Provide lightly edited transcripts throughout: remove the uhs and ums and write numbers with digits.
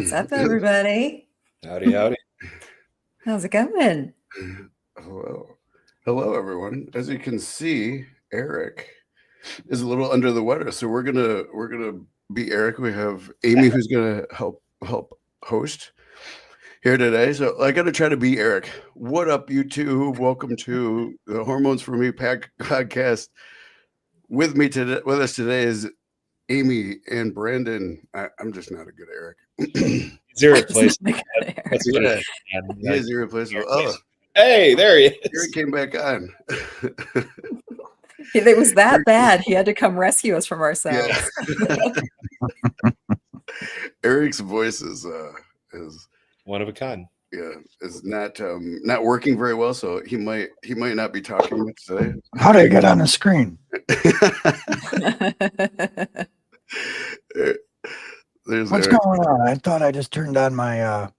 What's up, everybody? Howdy, howdy. How's it going? Hello. Hello, everyone. As you can see, Eric is a little under the weather, so we're gonna be Eric. We have Amy who's gonna help host here today. So I gotta try to be Eric. What up, YouTube? Welcome to the Hormones for Me podcast. With us today is Amy and Brandon. I'm just not a good Eric. He's irreplaceable. That's He is irreplaceable. Oh, hey, there he is. Eric came back on. It was that bad. He had to come rescue us from ourselves. Yeah. Eric's voice is one of a kind. Yeah, is not working very well, so he might not be talking much today. How did I get on the screen? What's going on? I thought I just turned on my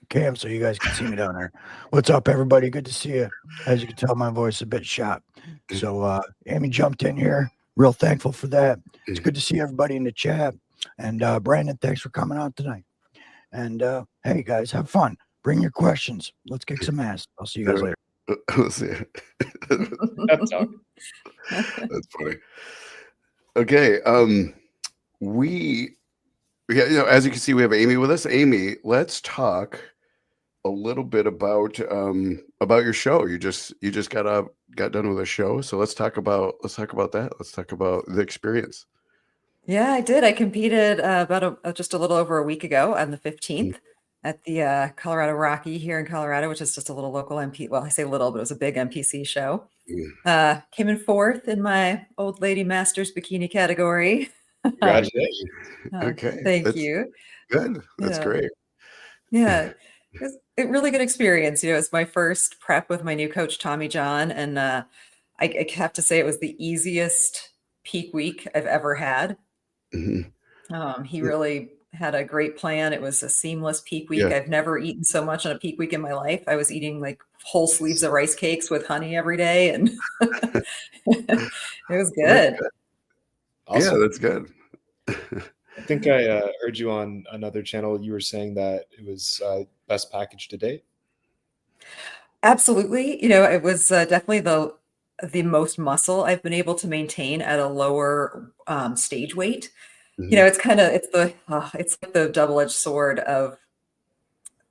cam so you guys can see me down there. What's up, everybody? Good to see you. As you can tell, my voice is a bit shot. So Amy jumped in here. Real thankful for that. It's good to see everybody in the chat. And Brandon, thanks for coming out tonight. And hey, guys, have fun. Bring your questions. Let's kick some ass. I'll see you guys later. We'll see. That's funny. Okay. As you can see, we have Amy with us. Amy, let's talk a little bit about your show. You just got done with a show, so let's talk about that. Let's talk about the experience. Yeah, I did. I competed just a little over a week ago on the 15th at the Colorado Rocky here in Colorado, which is just a little local MP. Well, I say little, but it was a big NPC show. Came in fourth in my old lady masters bikini category. Congratulations. Okay. Thank you. Good. That's great. Yeah. It was a really good experience. It's my first prep with my new coach, Tommy John. And I have to say it was the easiest peak week I've ever had. Mm-hmm. He really had a great plan. It was a seamless peak week. I've never eaten so much on a peak week in my life. I was eating like whole sleeves of rice cakes with honey every day. And it was good. Awesome. Yeah, that's good. I think I heard you on another channel. You were saying that it was best package to date. Absolutely. It was definitely the most muscle I've been able to maintain at a lower stage weight. Mm-hmm. It's like the double-edged sword of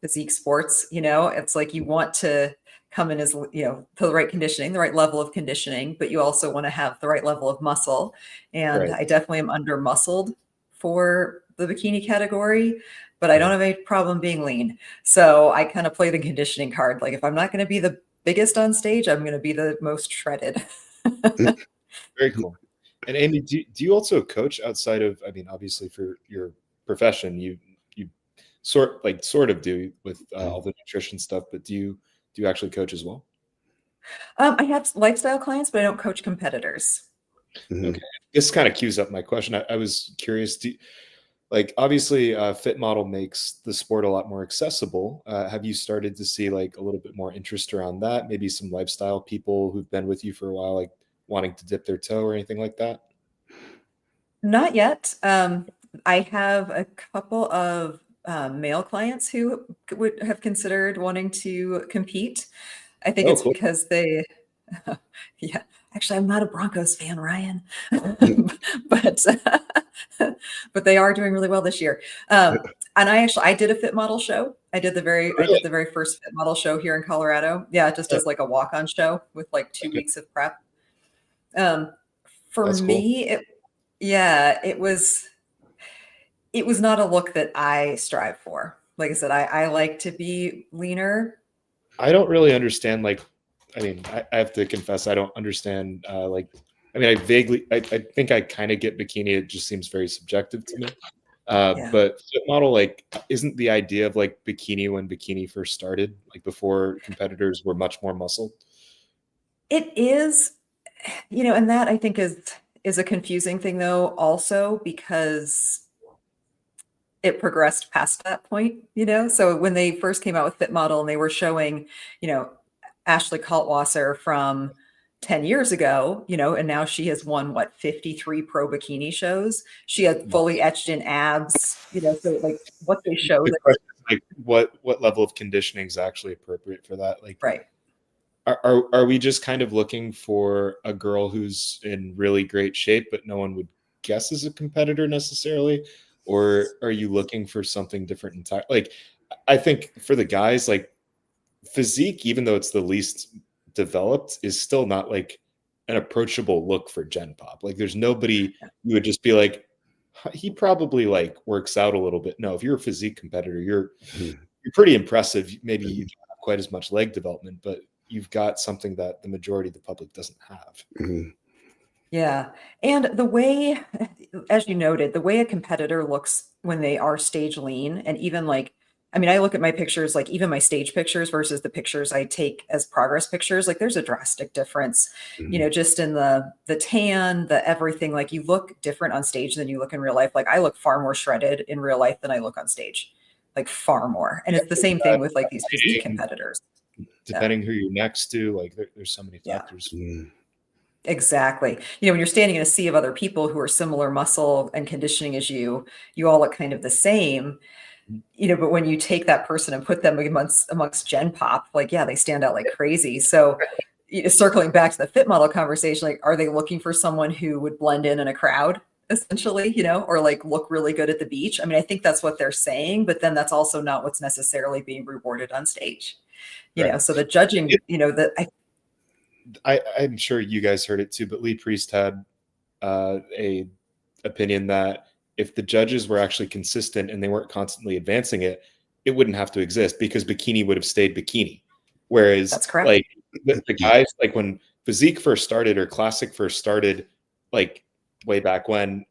physique sports. It's like you want to come in as, to the right conditioning, the right level of conditioning, but you also want to have the right level of muscle. And I definitely am under muscled for the bikini category, but I don't have any problem being lean. So I kind of play the conditioning card. Like if I'm not going to be the biggest on stage, I'm going to be the most shredded. Very cool. And Amy, do you also coach outside of, obviously for your profession, you sort of do with all the nutrition stuff, but do you actually coach as well? I have lifestyle clients, but I don't coach competitors. Okay. This kind of cues up my question. I was curious, obviously Fit Model makes the sport a lot more accessible. Have you started to see like a little bit more interest around that? Maybe some lifestyle people who've been with you for a while, like wanting to dip their toe or anything like that? Not yet. I have a couple of male clients who would have considered wanting to compete. I think it's cool. Because they, actually, I'm not a Broncos fan, Ryan, but they are doing really well this year. And I did a Fit Model show. I did the very first Fit Model show here in Colorado. Yeah, just as like a walk-on show with like 2 weeks of prep. For me, it was not a look that I strive for. Like I said, I like to be leaner. I don't really understand. I have to confess, I don't understand. I think I kind of get bikini. It just seems very subjective to me. But Fit Model, isn't the idea of bikini when bikini first started, before competitors were much more muscled? It is, and that I think is a confusing thing though, also because it progressed past that point, So when they first came out with Fit Model and they were showing, Ashley Kaltwasser from 10 years ago, and now she has won 53 pro bikini shows. She had fully etched in abs, so like what they show. The question is, like, what level of conditioning is actually appropriate for that? Like, right. Are we just kind of looking for a girl who's in really great shape, but no one would guess is a competitor necessarily? Or are you looking for something different entirely? Like, I think for the guys, like, physique, even though it's the least developed, is still not like an approachable look for Gen Pop. Like, there's nobody you would just be like, he probably like works out a little bit. No, if you're a physique competitor, you're pretty impressive. Maybe you don't have quite as much leg development, but you've got something that the majority of the public doesn't have. Yeah. And the way, as you noted, the way a competitor looks when they are stage lean, and even like, I mean, I look at my pictures, like even my stage pictures versus the pictures I take as progress pictures, like there's a drastic difference, just in the tan, the everything. Like you look different on stage than you look in real life. Like I look far more shredded in real life than I look on stage, like far more. And it's the same thing with like these physique competitors. Depending who you're next to, like there's so many factors. Exactly. When you're standing in a sea of other people who are similar muscle and conditioning as you all look kind of the same, but when you take that person and put them amongst Gen Pop, like, yeah, they stand out like crazy. So circling back to the fit model conversation, like, are they looking for someone who would blend in a crowd essentially, or like look really good at the beach? I mean, I think that's what they're saying, but then that's also not what's necessarily being rewarded on stage, so the judging, I'm sure you guys heard it too, but Lee Priest had a opinion that if the judges were actually consistent and they weren't constantly advancing it, it wouldn't have to exist because bikini would have stayed bikini. Whereas that's correct. Like the guys, like when physique first started or classic first started, like way back when,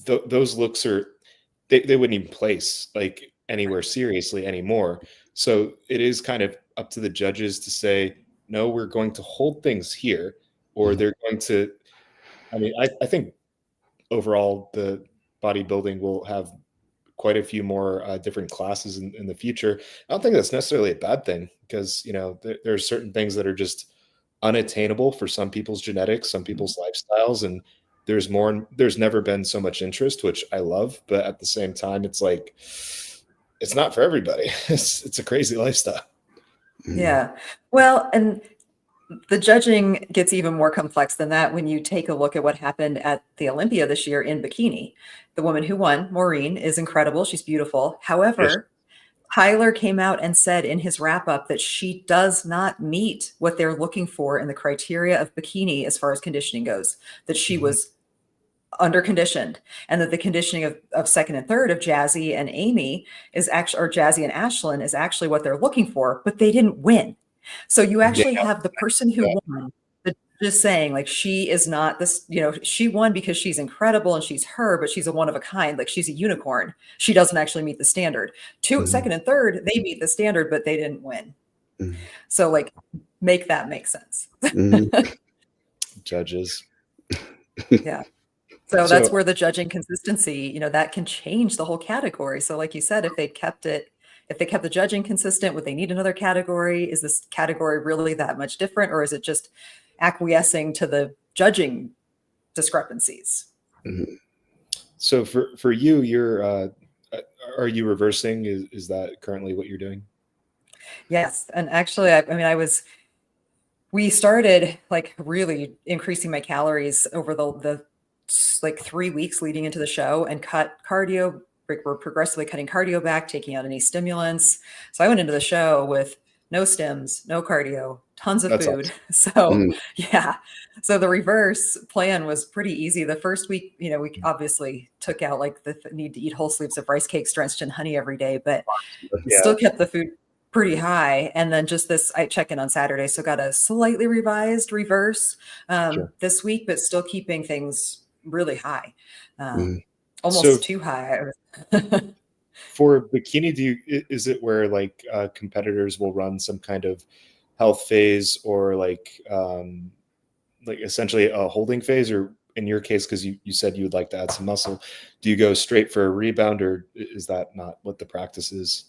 those looks they wouldn't even place like anywhere seriously anymore. So it is kind of up to the judges to say, no, we're going to hold things here, or they're going to, I mean, I think overall the bodybuilding will have quite a few more different classes in the future. I don't think that's necessarily a bad thing because, there are certain things that are just unattainable for some people's genetics, some people's lifestyles. And there's never been so much interest, which I love. But at the same time, it's like, it's not for everybody. It's a crazy lifestyle. Yeah. Well, and the judging gets even more complex than that when you take a look at what happened at the Olympia this year in bikini. The woman who won, Maureen, is incredible. She's beautiful. However, Tyler came out and said in his wrap up that she does not meet what they're looking for in the criteria of bikini as far as conditioning goes, that she was under conditioned, and that the conditioning of second and third of Jazzy and Amy is actually, or Jazzy and Ashlyn is actually what they're looking for, but they didn't win. So you actually have the person who won just saying like, she is not this, she won because she's incredible and she's her, but she's a one of a kind, like she's a unicorn. She doesn't actually meet the standard. Second and third, they meet the standard, but they didn't win. So like, make that make sense. Judges. Yeah. So that's where the judging consistency, that can change the whole category. So like you said, if they kept the judging consistent, would they need another category? Is this category really that much different, or is it just acquiescing to the judging discrepancies? So for you, are you reversing? Is that currently what you're doing? Yes. And actually, we started like really increasing my calories over the like 3 weeks leading into the show, and cut cardio. We're progressively cutting cardio back, taking out any stimulants. So I went into the show with no stims, no cardio, tons of food. Awesome. So yeah. So the reverse plan was pretty easy. The first week, we obviously took out like the need to eat whole sleeves of rice cakes drenched in honey every day, but still kept the food pretty high. And then just I check in on Saturday. So got a slightly revised reverse this week, but still keeping things really high. Almost too high. For bikini, is it where like competitors will run some kind of health phase, or like essentially a holding phase, or in your case, because you said you would like to add some muscle, do you go straight for a rebound, or is that not what the practice is?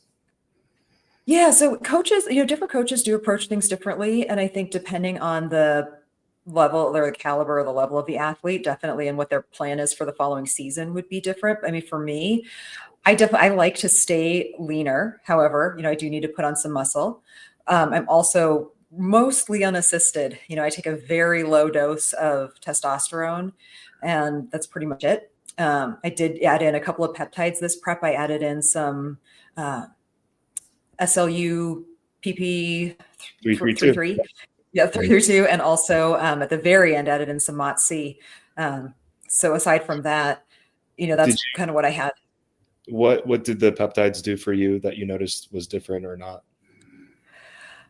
Yeah, so coaches, different coaches do approach things differently, and I think depending on the level or the caliber or the level of the athlete, definitely, and what their plan is for the following season would be different. I mean, for me, I like to stay leaner. However, I do need to put on some muscle. I'm also mostly unassisted. I take a very low dose of testosterone, and that's pretty much it. I did add in a couple of peptides this prep. I added in some SLU PP 333. Yeah, 332. And also at the very end added in some MOTS-C. So aside from that, that's kind of what I had. What did the peptides do for you that you noticed was different or not?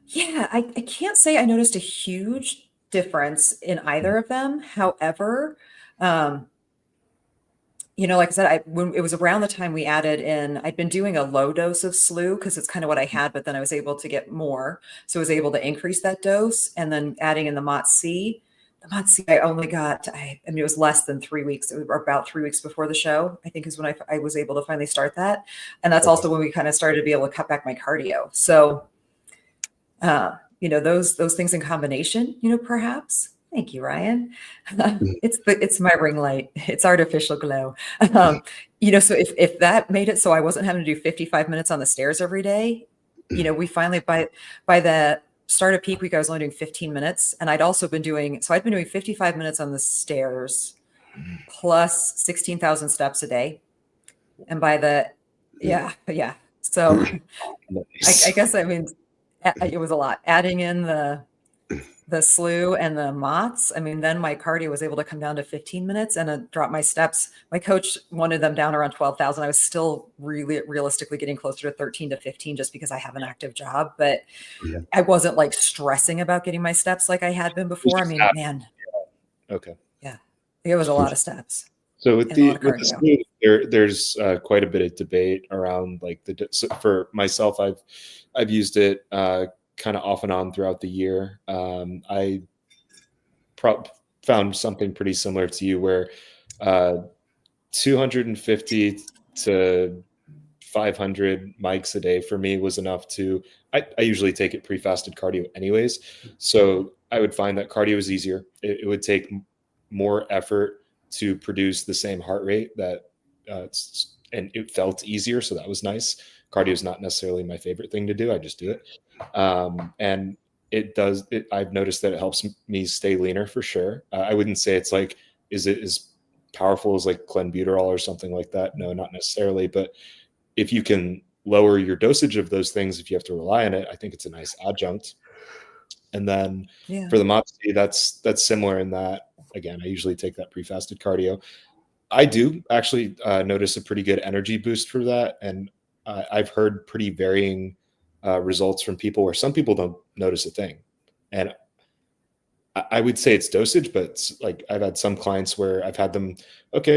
Yeah, I can't say I noticed a huge difference in either of them. However, like I said, when it was around the time we added in, I'd been doing a low dose of SLU because it's kind of what I had, but then I was able to get more. So I was able to increase that dose, and then adding in the MOTS-C. The MOTS-C I only got, I mean, it was less than 3 weeks. It was about 3 weeks before the show, I think, is when I was able to finally start that. And that's also when we kind of started to be able to cut back my cardio. So, those things in combination, perhaps. Thank you, Ryan. It's my ring light. It's artificial glow. So if that made it so I wasn't having to do 55 minutes on the stairs every day, we finally by the start of peak week, I was only doing 15 minutes. And I'd been doing 55 minutes on the stairs plus 16,000 steps a day. And by the, yeah. So I guess, I mean, it was a lot. Adding in the SLU and the MOTS, I mean, then my cardio was able to come down to 15 minutes and drop my steps. My coach wanted them down around 12,000. I was still really realistically getting closer to 13 to 15 just because I have an active job, but I wasn't like stressing about getting my steps like I had been before. I mean, man. Okay. Yeah. It was a lot of steps. So with the SLU, there's quite a bit of debate around like for myself, I've used it kind of off and on throughout the year. I found something pretty similar to you where 250 to 500 mics a day for me was enough to, I usually take it pre-fasted cardio anyways. So I would find that cardio is easier. It would take more effort to produce the same heart rate and it felt easier. So that was nice. Cardio is not necessarily my favorite thing to do. I just do it. And I've noticed that it helps me stay leaner for sure. I wouldn't say it's like, is it as powerful as like clenbuterol or something like that? No, not necessarily. But if you can lower your dosage of those things, if you have to rely on it, I think it's a nice adjunct. And then for the MOTS-C, that's similar in that, again, I usually take that pre-fasted cardio. I do actually notice a pretty good energy boost for that. And I've heard pretty varying results from people where some people don't notice a thing. And I would say it's dosage, but it's like I've had some clients where I've had them,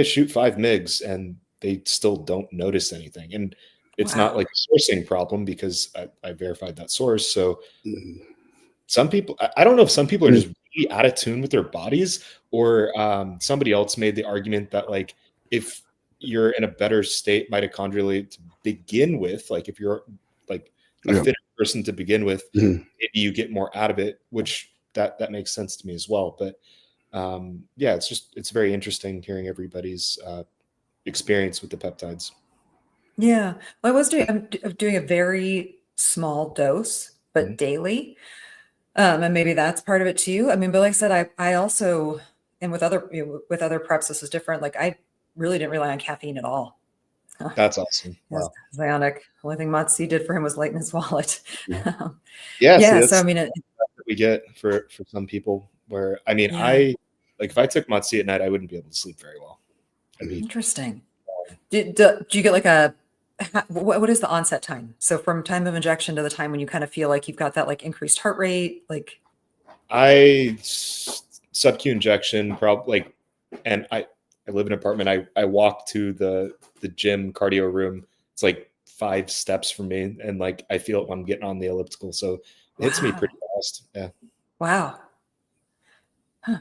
shoot 5 mgs and they still don't notice anything. And it's not like a sourcing problem because I verified that source. So some people, I don't know if some people are just really out of tune with their bodies, or somebody else made the argument that like, if you're in a better state mitochondrially to begin with, like if you're like a fitter person to begin with, maybe you get more out of it, which that makes sense to me as well. But it's very interesting hearing everybody's experience with the peptides. Yeah, well, I'm doing a very small dose, but daily. And maybe that's part of it too. I mean, but like I said, I also, and with other preps, this is different. Like I really didn't rely on caffeine at all. That's awesome. Wow. Bionic. The only thing MOTS-C did for him was lighten his wallet. So I mean, we get for some people where, I mean, I like if I took MOTS-C at night, I wouldn't be able to sleep very well. Interesting. Do you get like what is the onset time? So from time of injection to the time when you kind of feel like you've got that like increased heart rate, like sub-Q injection, probably like, and I live in an apartment. I walk to the gym cardio room. It's like 5 steps from me. And like, I feel it when I'm getting on the elliptical. So it hits me pretty fast. Yeah. Wow. Huh.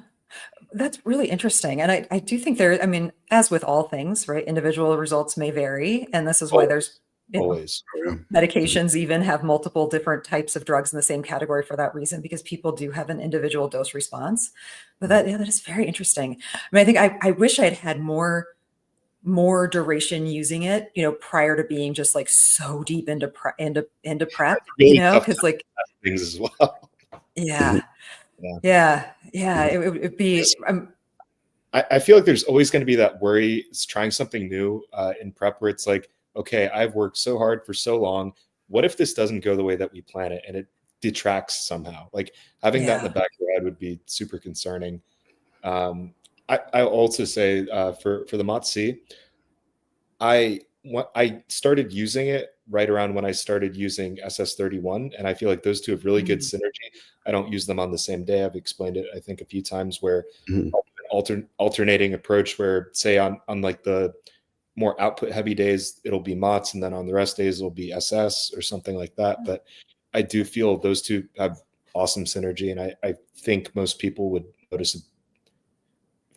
That's really interesting. And I do think I mean, as with all things, right, individual results may vary. And this is why there's always. Medications even have multiple different types of drugs in the same category for that reason, because people do have an individual dose response. But that is very interesting. I mean, I think I wish I'd had more duration using it, prior to being just like so deep into prep, Really because like things as well. Yeah. It'd be. I feel like there's always going to be that worry. It's trying something new in prep where it's like, okay, I've worked so hard for so long. What if this doesn't go the way that we plan it and it detracts somehow? Like having that in the back of your head would be super concerning. I'll also say for the MOTS-C, I started using it right around when I started using SS31, and I feel like those two have really good synergy. I don't use them on the same day. I've explained it, I think, a few times where alternating approach where, say, on like the more output heavy days, it'll be MOTS, and then on the rest days, it'll be SS or something like that. But I do feel those two have awesome synergy, and I think most people would notice it.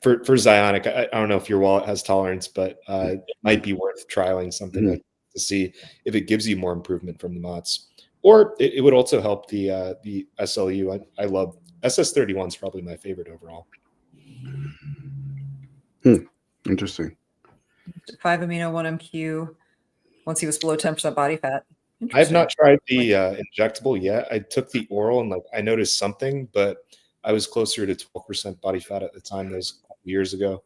For Xionic, I don't know if your wallet has tolerance, but it might be worth trialing something like to see if it gives you more improvement from the MOTS. Or it would also help the SLU. I love SS31 is probably my favorite overall. Interesting. 5 amino 1-MQ once he was below 10% body fat. I've not tried the injectable yet. I took the oral and I noticed something, but I was closer to 12% body fat at the time. That was a couple years ago.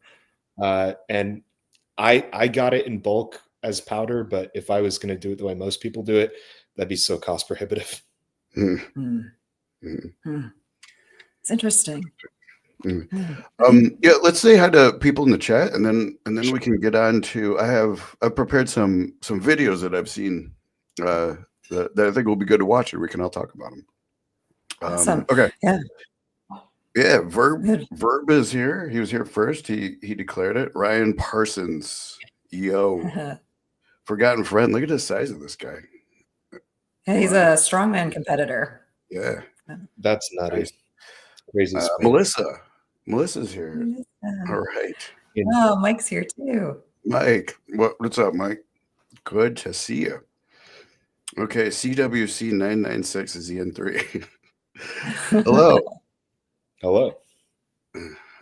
And I got it in bulk as powder, but if I was going to do it the way most people do it, that'd be so cost prohibitive. It's interesting. Let's say hi to people in the chat, and then we can get on to. I've prepared some videos that I've seen that I think will be good to watch, and we can all talk about them. Awesome. Okay. Yeah. Verb is here. He was here first. He declared it. Ryan Parsons, forgotten friend. Look at the size of this guy. Yeah, he's a strongman competitor. Yeah, that's nutty. Crazy. Melissa's here. All right. Oh, Mike's here too. Mike, what's up, Mike? Good to see you. Okay, CWC 996 is EN3. Hello. Hello.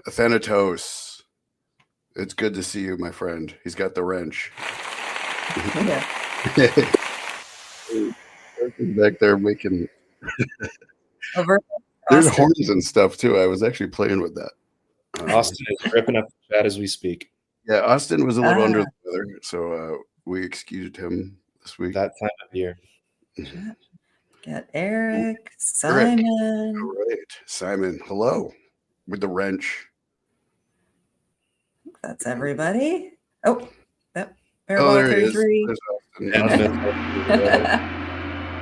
Thanatos. It's good to see you, my friend. He's got the wrench. Back there making there's horns and stuff too. I was actually playing with that. Austin is ripping up the chat as we speak. Yeah, Austin was a little under the weather, so we excused him this week. That time of year. Get Eric, Simon. All right, Simon. Hello, with the wrench. That's everybody. Oh, yep. There he is.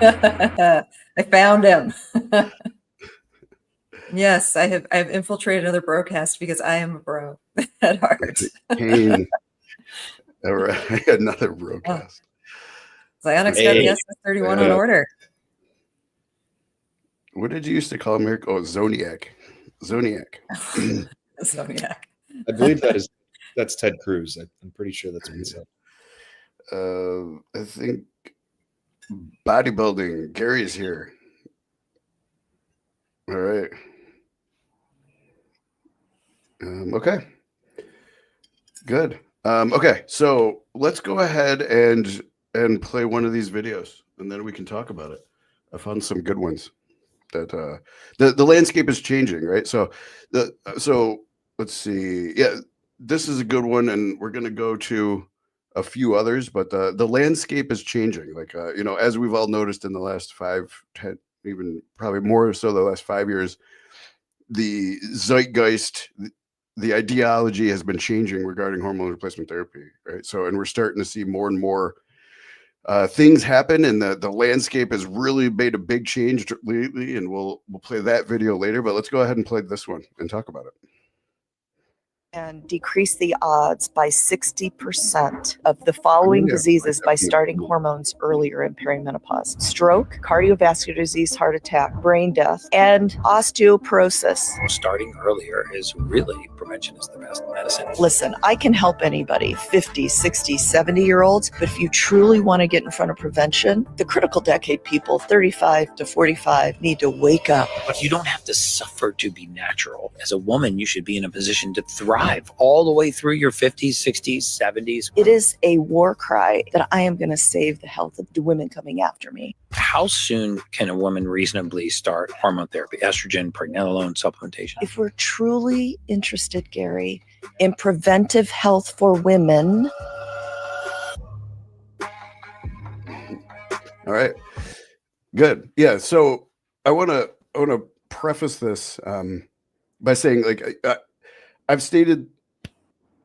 I found him. Yes, I have infiltrated another broadcast because I am a bro at heart. All right, another broadcast. Xionic's got the SS31 on order. What did you used to call him, Eric? Oh, Zoniac. Zoniac. I believe that's Ted Cruz. I'm pretty sure that's what he said. I think bodybuilding. Gary's here. All right. Okay. Good. Okay, so let's go ahead and play one of these videos, and then we can talk about it. I found some good ones. That the landscape is changing, right? So let's see. Yeah, this is a good one, and we're gonna go to a few others, but the landscape is changing. Like as we've all noticed in the last 5, 10, even probably more so the last 5 years, the zeitgeist, the ideology has been changing regarding hormone replacement therapy, right? So, and we're starting to see more and more things happen, and the landscape has really made a big change lately, and we'll play that video later, but let's go ahead and play this one and talk about it. and decrease the odds by 60% of the following diseases by starting hormones earlier in perimenopause: stroke, cardiovascular disease, heart attack, brain death, and osteoporosis. Starting earlier is really, prevention is the best medicine. Listen, I can help anybody, 50, 60, 70-year-olds, but if you truly want to get in front of prevention, the critical decade people, 35 to 45, need to wake up. But you don't have to suffer to be natural. As a woman, you should be in a position to thrive all the way through your 50s, 60s, 70s. It is a war cry that I am going to save the health of the women coming after me. How soon can a woman reasonably start hormone therapy, estrogen, pregnenolone supplementation? If we're truly interested, Gary, in preventive health for women. All right. Good. Yeah. So I want to preface this by saying, like, I've stated,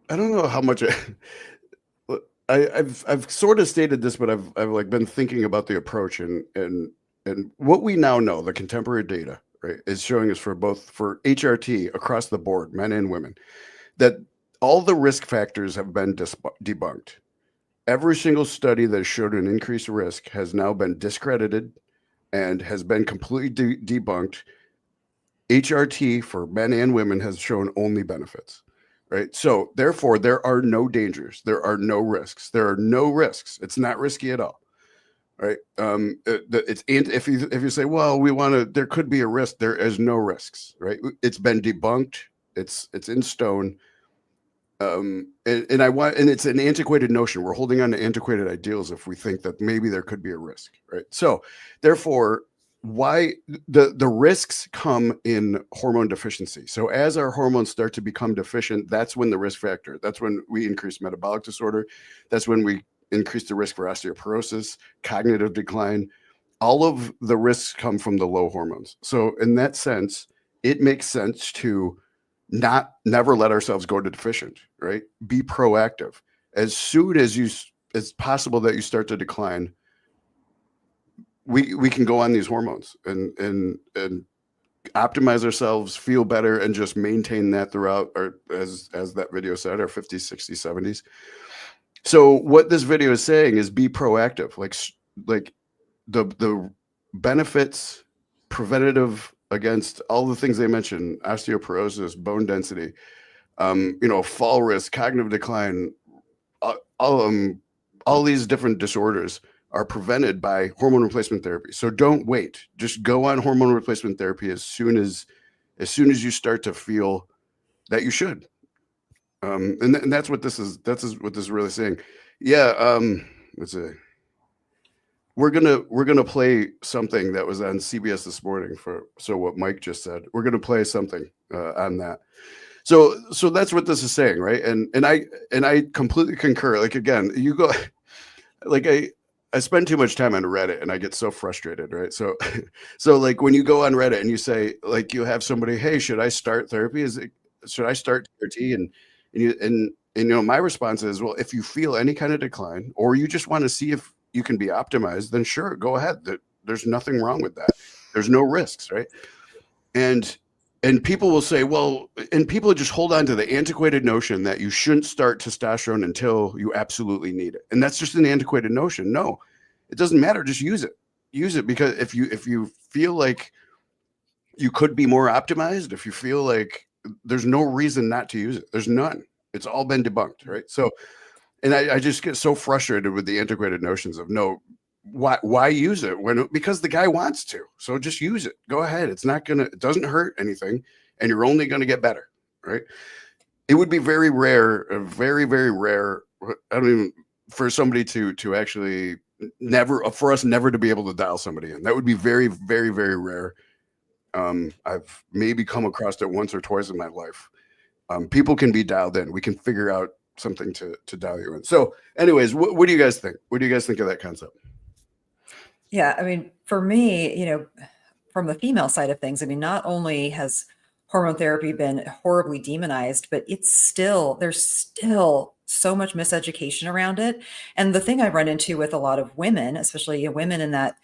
I don't know how much I've sort of stated this, but I've like been thinking about the approach and what we now know, the contemporary data, right, is showing us for HRT across the board, men and women, that all the risk factors have been debunked. Every single study that showed an increased risk has now been discredited and has been completely debunked. HRT for men and women has shown only benefits, right? So therefore, there are no dangers. There are no risks. There are no risks. It's not risky at all, right? If you say, well, there could be a risk. There is no risks, right? It's been debunked. It's in stone. And it's an antiquated notion. We're holding on to antiquated ideals if we think that maybe there could be a risk, right? So therefore, why the risks come in hormone deficiency. So as our hormones start to become deficient, that's when the risk factor, that's when we increase metabolic disorder. That's when we increase the risk for osteoporosis, cognitive decline. All of the risks come from the low hormones. So in that sense, it makes sense to never let ourselves go to deficient, right? Be proactive. As soon as it's possible that you start to decline, we can go on these hormones and optimize ourselves, feel better, and just maintain that throughout our, as that video said, our 50s, 60s, 70s. So what this video is saying is be proactive, like the benefits, preventative against all the things they mentioned: osteoporosis, bone density, fall risk, cognitive decline, all these different disorders are prevented by hormone replacement therapy. So don't wait. Just go on hormone replacement therapy as soon as you start to feel that you should. And that's what this is. That's what this is really saying. Yeah. Let's see. We're gonna play something that was on CBS this morning so what Mike just said. We're gonna play something on that. So that's what this is saying, right? And I completely concur. Like, again, you go, like I spend too much time on Reddit and I get so frustrated, right? So like when you go on Reddit and you say, like, you have somebody, hey, should I start therapy? Should I start TRT? And my response is, well, if you feel any kind of decline or you just want to see if you can be optimized, then sure, go ahead. There's nothing wrong with that. There's no risks, right? And people will say, well, and people just hold on to the antiquated notion that you shouldn't start testosterone until you absolutely need it. And that's just an antiquated notion. No, it doesn't matter. Just use it. Use it, because if you feel like you could be more optimized, if you feel like, there's no reason not to use it. There's none. It's all been debunked, right? So, and I just get so frustrated with the antiquated notions of, no, why use it because the guy wants to. So just use it. Go ahead. It doesn't hurt anything, and you're only going to get better, right? It would be very rare, very, very rare. I don't even, for somebody to actually for us never to be able to dial somebody in. That would be very, very, very rare. I've maybe come across it once or twice in my life. People can be dialed in. We can figure out something to dial you in. So anyways, what do you guys think? What do you guys think of that concept? Yeah, I mean, for me, from the female side of things, I mean, not only has hormone therapy been horribly demonized, but there's still so much miseducation around it. And the thing I run into with a lot of women, especially women in that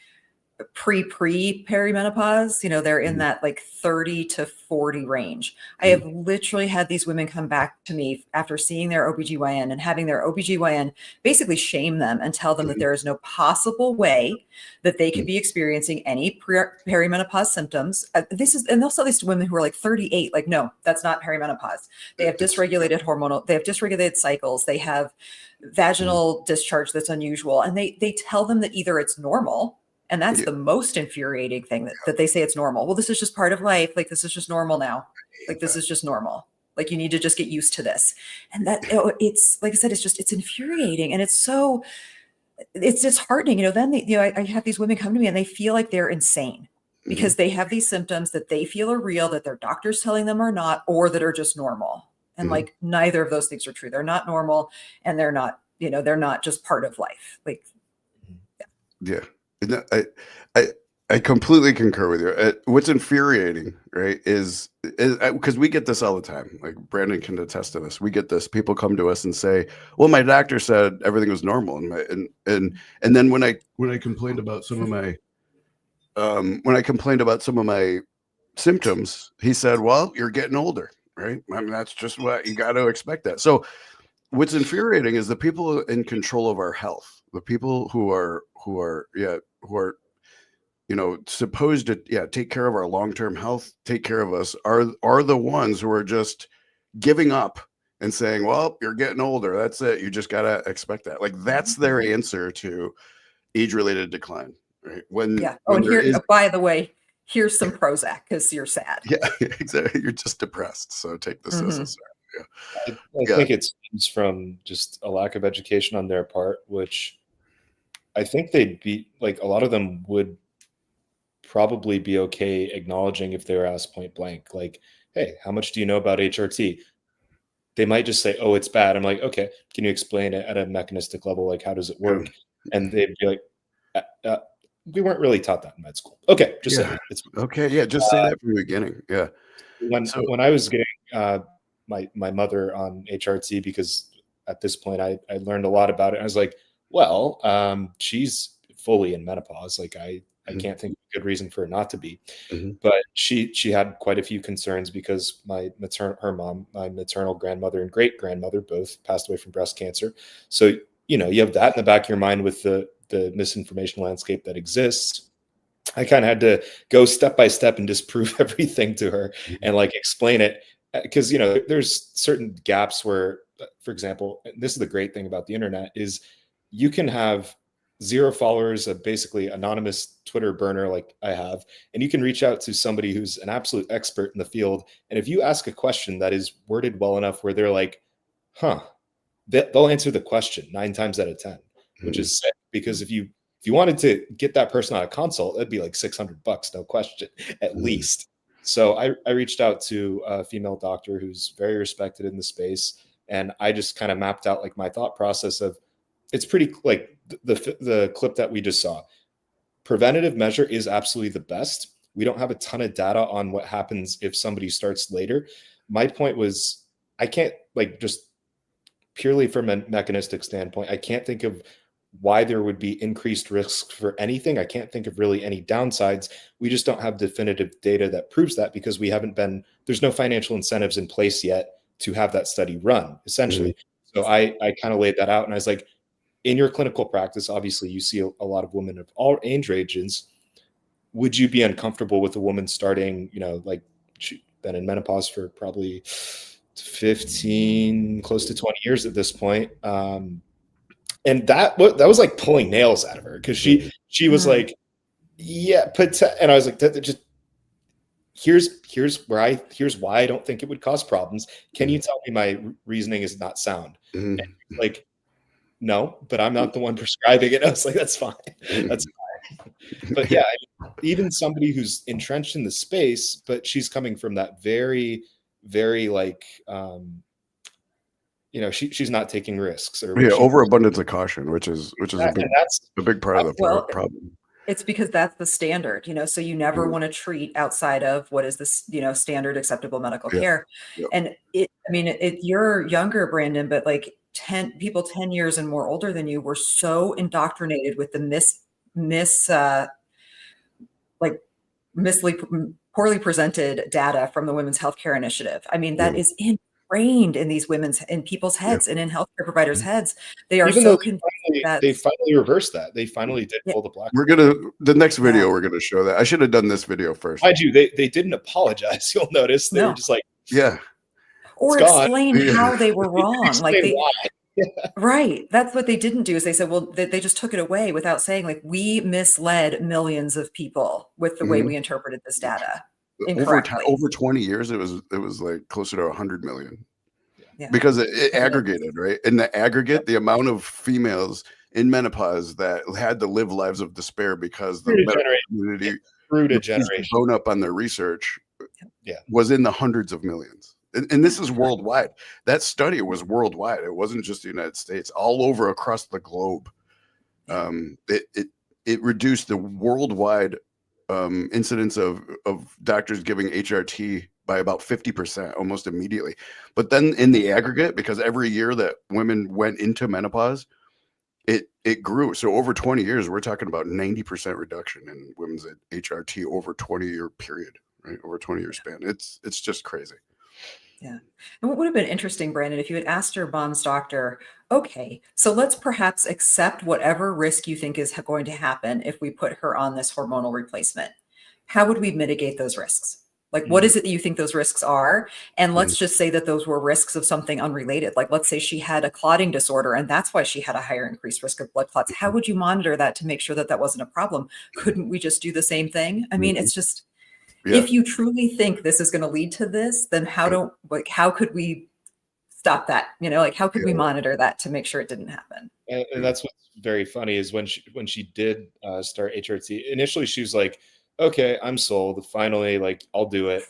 pre-perimenopause, they're in that like 30 to 40 range. I have literally had these women come back to me after seeing their OBGYN and having their OBGYN basically shame them and tell them that there is no possible way that they could be experiencing any perimenopause symptoms. And they'll tell these to women who are like 38, like, no, that's not perimenopause. They have dysregulated cycles. They have vaginal discharge that's unusual. And they tell them that either it's normal, and that's the most infuriating thing, that they say it's normal. Well, this is just part of life. Like, this is just normal now. Like, this is just normal. Like, you need to just get used to this. And that, it's, like I said, it's infuriating. And it's disheartening. Then I have these women come to me and they feel like they're insane because they have these symptoms that they feel are real, that their doctor's telling them are not, or that are just normal. And like, neither of those things are true. They're not normal, and they're not just part of life. Like, yeah. I completely concur with you. What's infuriating, right, is because we get this all the time. Like, Brandon can attest to this. We get this. People come to us and say, "Well, my doctor said everything was normal," and then when I complained about some of my symptoms, he said, "Well, you're getting older, right? I mean, that's just what you got to expect." That. So, what's infuriating is the people in control of our health, the people who are supposed to take care of our long-term health, take care of us, are the ones who are just giving up and saying, well, you're getting older, that's it, you just gotta expect that. Like, that's their answer to age-related decline, right? By the way, here's some Prozac because you're sad. Yeah, exactly. You're just depressed, so take this as a sign. I think it stems from just a lack of education on their part, which I think they'd be like, a lot of them would probably be okay acknowledging if they were asked point blank, like, hey, how much do you know about HRT? They might just say, oh, it's bad. I'm like, okay, can you explain it at a mechanistic level? Like, how does it work? And they'd be like, we weren't really taught that in med school. Okay, just say it. It's okay. Yeah, just say that from the beginning. Yeah. When I was getting my mother on HRT, because at this point I learned a lot about it. I was like, well, she's fully in menopause. Like, I can't think of a good reason for her not to be. But she had quite a few concerns because her mom, my maternal grandmother and great grandmother both passed away from breast cancer. So, you have that in the back of your mind with the misinformation landscape that exists. I kind of had to go step by step and disprove everything to her and like explain it. Because, there's certain gaps where, for example, this is the great thing about the internet, is you can have 0 followers, a basically anonymous Twitter burner like I have, and you can reach out to somebody who's an absolute expert in the field. And if you ask a question that is worded well enough where they're like, they'll answer the question 9 times out of 10, which is sick. Because if you wanted to get that person on a consult, that'd be like $600, no question, at least. So I reached out to a female doctor who's very respected in the space. And I just kind of mapped out like my thought process of, it's pretty like the clip that we just saw. Preventative measure is absolutely the best. We don't have a ton of data on what happens if somebody starts later. My point was, I can't, like, just purely from a mechanistic standpoint, I can't think of why there would be increased risks for anything. I can't think of really any downsides. We just don't have definitive data that proves that, because there's no financial incentives in place yet to have that study run, essentially. So I kind of laid that out, and I was like, in your clinical practice, obviously you see a lot of women of all age ranges. Would you be uncomfortable with a woman starting, like, she's been in menopause for probably 15, close to 20 years at this point? And that was like pulling nails out of her, because she was like, yeah, and I was like, just here's why I don't think it would cause problems. Can you tell me my reasoning is not sound? And like, no, but I'm not the one prescribing it. I was like, that's fine. That's fine. But yeah, even somebody who's entrenched in the space, but she's coming from that very, very like, she's not taking risks. Overabundance of caution, which is a big part of the problem. It's because that's the standard, so you never want to treat outside of what is this, standard acceptable medical care. And you're younger, Brandon, but like 10 years and more older than you were so indoctrinated with the like poorly presented data from the Women's Healthcare Initiative. I mean, that is ingrained in in people's heads and in healthcare providers' heads. They are Even so though convinced that they finally reversed that. They finally did pull the black. The next video, we're gonna show that. I should have done this video first. Mind you, they didn't apologize. You'll notice they were just like, or explain how they were wrong. Like why. Right. That's what they didn't do is they said, well, they just took it away without saying, like, we misled millions of people with the way we interpreted this data incorrectly. Over 20 years, it was like closer to 100 million. Because it aggregated, right? In the aggregate, the amount of females in menopause that had to live lives of despair because the medical community was blown up on their research was in the hundreds of millions. And this is worldwide. That study was worldwide. It wasn't just the United States. All over across the globe. It reduced the worldwide incidence of doctors giving HRT by about 50% almost immediately. But then in the aggregate, because every year that women went into menopause, it grew. So over 20 years, we're talking about 90% reduction in women's HRT over 20-year period, right? Over a 20-year span. It's just crazy. Yeah. And what would have been interesting, Brandon, if you had asked your mom's doctor, okay, so let's perhaps accept whatever risk you think is going to happen if we put her on this hormonal replacement. How would we mitigate those risks? Like, what is it that you think those risks are? And let's just say that those were risks of something unrelated. Like, let's say she had a clotting disorder and that's why she had a higher increased risk of blood clots. How would you monitor that to make sure that that wasn't a problem? Couldn't we just do the same thing? I mean, it's just... If you truly think this is going to lead to this, then how could we stop that? You know, like, how could we monitor that to make sure it didn't happen? And that's what's very funny is when she did start HRT, initially she was like, okay, I'm sold. Finally, like, I'll do it.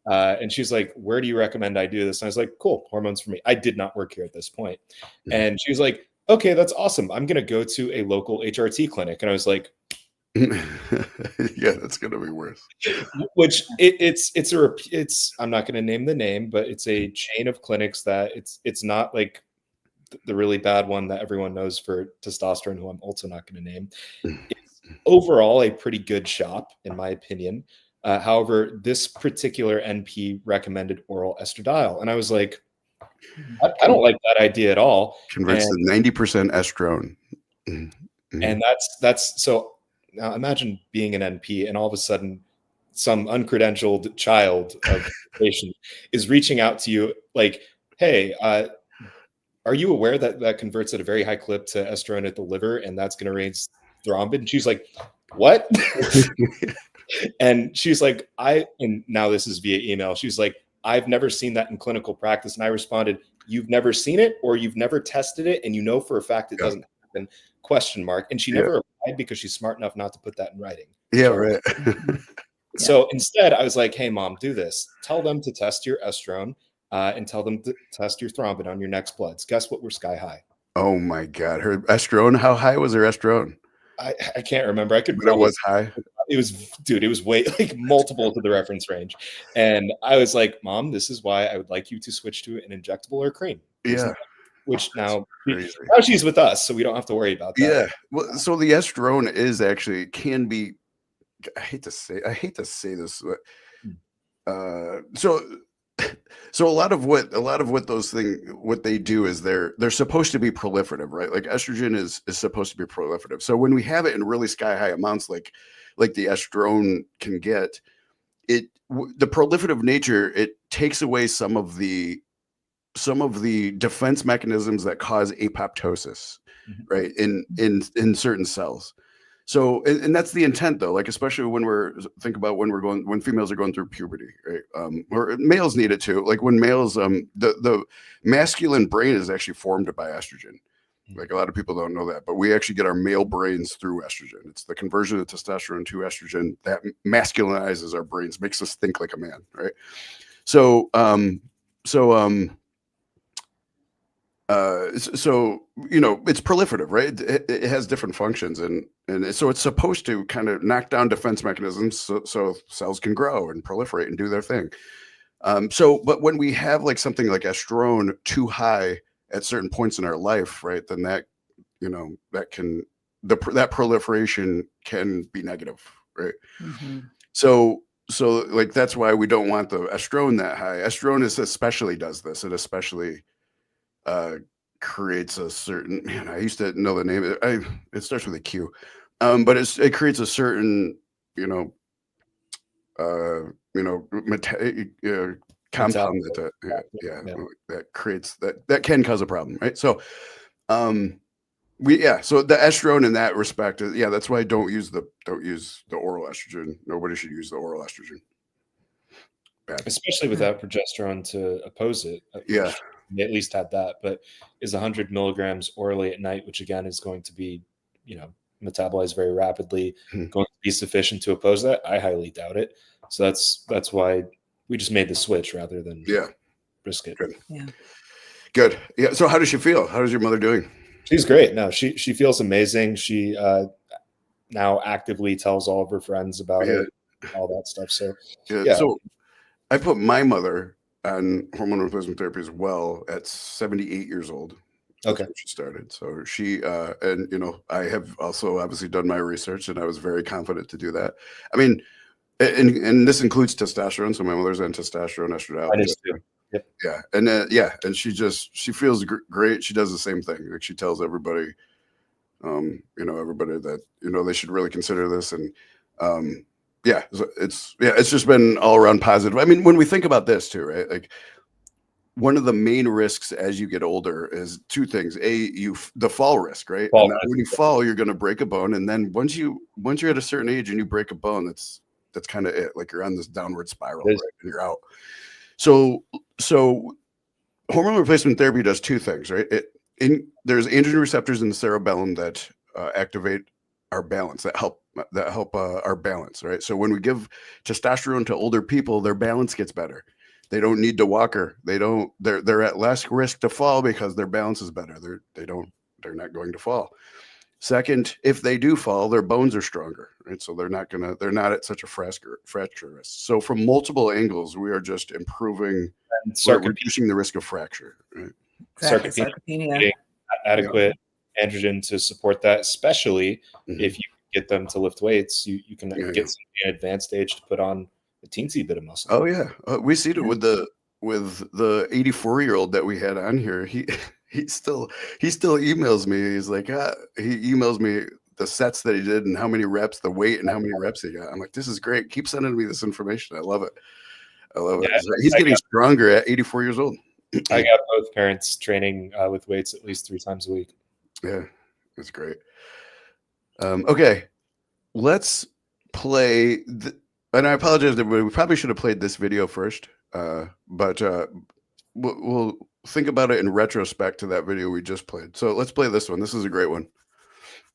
And she's like, where do you recommend I do this? And I was like, cool, hormones for me. I did not work here at this point. And she was like, okay, that's awesome. I'm going to go to a local HRT clinic. And I was like, yeah, that's gonna be worse. Which it's I'm not gonna name the name, but it's a chain of clinics that it's not like the really bad one that everyone knows for testosterone, who I'm also not gonna name. It's overall a pretty good shop, in my opinion. However, this particular NP recommended oral estradiol, and I was like, I don't like that idea at all. Converts to 90% estrone, and that's so. Now imagine being an NP and all of a sudden some uncredentialed child of the patient is reaching out to you like, hey, are you aware that that converts at a very high clip to estrone at the liver and that's going to raise thrombin? And she's like, what? And she's like, and now this is via email. She's like, I've never seen that in clinical practice. And I responded, you've never seen it or you've never tested it and you know for a fact it doesn't happen? ? And she never replied because she's smart enough not to put that in writing. Yeah, right. So instead, I was like, hey, mom, do this. Tell them to test your estrone and tell them to test your thrombin on your next bloods. Guess what? We're sky high. Oh, my God. Her estrone, how high was her estrone? I can't remember. I could. But it was high. It was way like multiple to the reference range. And I was like, mom, this is why I would like you to switch to an injectable or cream. Yeah. Which now she's with us, so we don't have to worry about that. Yeah. Well, so the estrone can be. I hate to say this. So a lot of what those things, what they do is they're supposed to be proliferative, right? Like estrogen is supposed to be proliferative. So when we have it in really sky high amounts, like the estrone can get, the proliferative nature, it takes away some of the defense mechanisms that cause apoptosis, right? In certain cells. So, and that's the intent though, like, especially when when females are going through puberty, right? Or males need it too. Like when males, the masculine brain is actually formed by estrogen. Like a lot of people don't know that, but we actually get our male brains through estrogen. It's the conversion of testosterone to estrogen that masculinizes our brains, makes us think like a man, right? So you know, it's proliferative, right? It has different functions, and so it's supposed to kind of knock down defense mechanisms so cells can grow and proliferate and do their thing. But when we have like something like estrone too high at certain points in our life, right, then that, you know, that proliferation can be negative, right? Mm-hmm. So like that's why we don't want the estrone that high. Estrone especially does this. It especially creates a certain, man, I used to know the name. It starts with a Q, but it creates a certain, compound that creates that can cause a problem, right? So, so the estrone in that respect, that's why don't use the oral estrogen. Nobody should use the oral estrogen. Bad. Especially without progesterone to oppose it. They at least had that, but is 100 milligrams orally at night, which again is going to be, metabolized very rapidly, going to be sufficient to oppose that? I highly doubt it. So that's why we just made the switch rather than risk it. Good. Yeah. Good. Yeah. So how does she feel? How is your mother doing? She's great. No, she feels amazing. She now actively tells all of her friends about it, all that stuff. So So I put my mother on hormone replacement therapy as well at 78 years old. That's when she started. So she, I have also obviously done my research, and I was very confident to do that. I mean, and this includes testosterone. So my mother's on testosterone, estradiol. Yep. Yeah. And and she feels great. She does the same thing. Like she tells everybody, everybody that, they should really consider this. And, it's just been all around positive. I mean, when we think about this too, right? Like one of the main risks as you get older is two things. The fall risk, right? When you fall, you're going to break a bone. And then once you're at a certain age and you break a bone, that's kind of it. Like you're on this downward spiral, right? And you're out. So hormone replacement therapy does two things, right? There's androgen receptors in the cerebellum that activate our balance, that help our balance, right? So when we give testosterone to older people, their balance gets better. They don't need to walker. They're at less risk to fall because their balance is better. They're not going to fall. Second, if they do fall, their bones are stronger, right? So they're not at such a fracture risk. So from multiple angles, we are just improving, reducing the risk of fracture, right? Exactly. Sarcopenia. Adequate androgen to support that, especially if you get them to lift weights, you can get somebody in advanced stage to put on a teensy bit of muscle. Oh yeah, we see it with the 84-year-old that we had on here. He still emails me. He's like, he emails me the sets that he did and how many reps, the weight and how many reps he got. I'm like, this is great. Keep sending me this information. I love it. He's getting stronger at 84 years old. I got both parents training with weights at least 3 times a week. Yeah, that's great. Okay, let's play. And I apologize, everybody. We probably should have played this video first, but we'll think about it in retrospect to that video we just played. So let's play this one. This is a great one.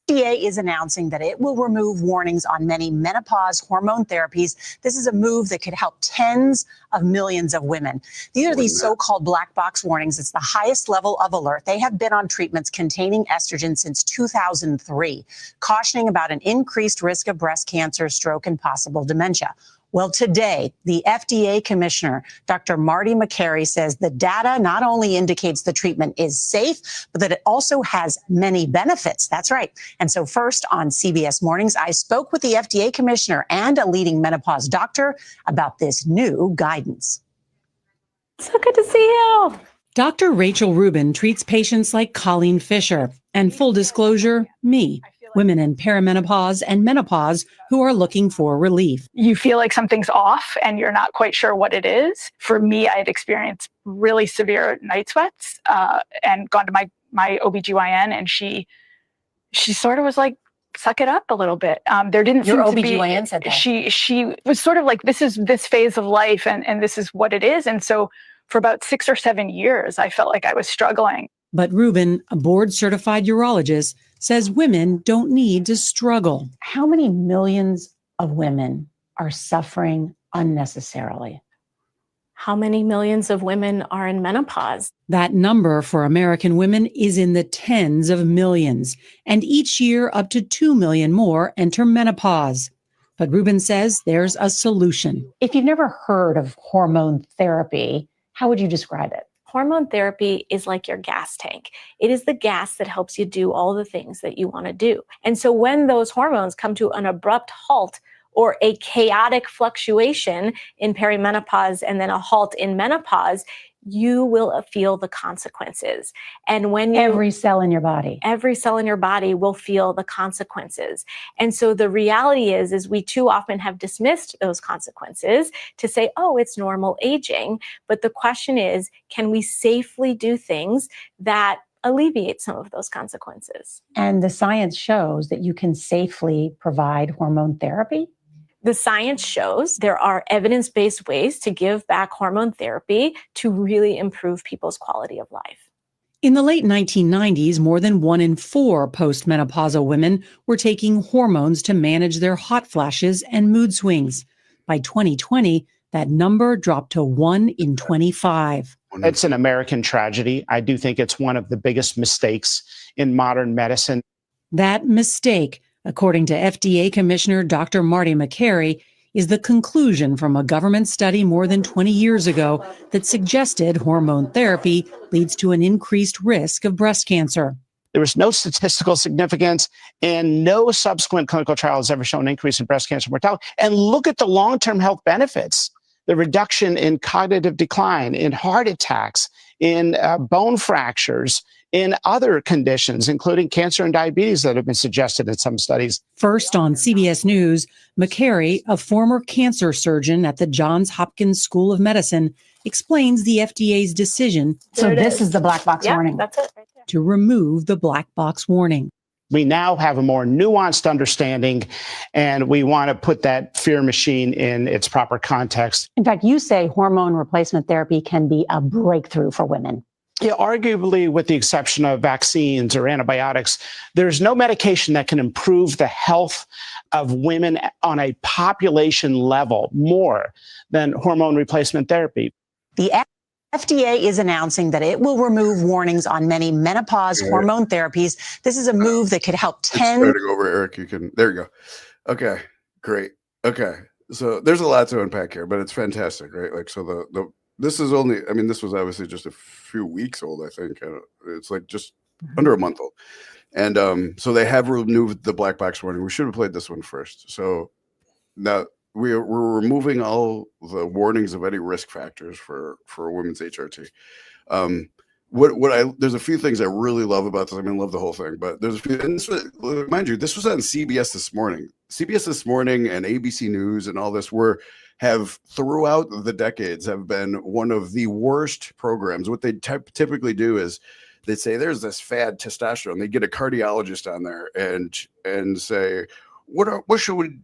FDA is announcing that it will remove warnings on many menopause hormone therapies. This is a move that could help tens of millions of women. These are these so-called black box warnings. It's the highest level of alert. They have been on treatments containing estrogen since 2003, cautioning about an increased risk of breast cancer, stroke, and possible dementia. Well, today, the FDA commissioner, Dr. Marty Makary, says the data not only indicates the treatment is safe, but that it also has many benefits. That's right. And so first on CBS Mornings, I spoke with the FDA commissioner and a leading menopause doctor about this new guidance. So good to see you. Dr. Rachel Rubin treats patients like Colleen Fisher and, full disclosure, me. Women in perimenopause and menopause who are looking for relief. You feel like something's off and you're not quite sure what it is. For me, I had experienced really severe night sweats and gone to my OBGYN, and she sort of was like, suck it up a little bit. There didn't Your seem to be, OBGYN said that. She was sort of like, this is this phase of life and this is what it is. And so for about 6 or 7 years, I felt like I was struggling. But Rubin, a board-certified urologist, says women don't need to struggle. How many millions of women are suffering unnecessarily? How many millions of women are in menopause? That number for American women is in the tens of millions, and each year up to 2 million more enter menopause. But Rubin says there's a solution. If you've never heard of hormone therapy, how would you describe it? Hormone therapy is like your gas tank. It is the gas that helps you do all the things that you want to do. And so when those hormones come to an abrupt halt, or a chaotic fluctuation in perimenopause and then a halt in menopause, you will feel the consequences. And when every cell in your body will feel the consequences. And so the reality is we too often have dismissed those consequences to say, oh, it's normal aging. But the question is, can we safely do things that alleviate some of those consequences? And the science shows that you can safely provide hormone therapy. The science shows there are evidence-based ways to give back hormone therapy to really improve people's quality of life. In the late 1990s, more than 1 in 4 postmenopausal women were taking hormones to manage their hot flashes and mood swings. By 2020, that number dropped to 1 in 25. It's an American tragedy. I do think it's one of the biggest mistakes in modern medicine. That mistake, according to FDA Commissioner Dr. Marty Makary, is the conclusion from a government study more than 20 years ago that suggested hormone therapy leads to an increased risk of breast cancer. There was no statistical significance, and no subsequent clinical trial has ever shown an increase in breast cancer mortality. And look at the long-term health benefits, the reduction in cognitive decline, in heart attacks, in bone fractures, in other conditions, including cancer and diabetes that have been suggested in some studies. First on CBS News, Makary, a former cancer surgeon at the Johns Hopkins School of Medicine, explains the FDA's decision. So this is the black box warning. That's it right there. To remove the black box warning. We now have a more nuanced understanding, and we want to put that fear machine in its proper context. In fact, you say hormone replacement therapy can be a breakthrough for women. Yeah, arguably, with the exception of vaccines or antibiotics, there's no medication that can improve the health of women on a population level more than hormone replacement therapy. The FDA is announcing that it will remove warnings on many menopause hormone therapies. This is a move that could help tens. Starting over, Eric. There you go. Okay, great. Okay, so there's a lot to unpack here, but it's fantastic, right? Like, so this is only, I mean, this was obviously just a few weeks old, I think. It's like just under a month old. And so they have removed the black box warning. We should have played this one first. So now we're removing all the warnings of any risk factors for a women's HRT. There's a few things I really love about this. I mean, I love the whole thing, but there's a few, and mind you, this was on CBS this morning. CBS this morning and ABC News and all this have throughout the decades have been one of the worst programs. What they typically do is they say there's this fad testosterone. They get a cardiologist on there and say, what should we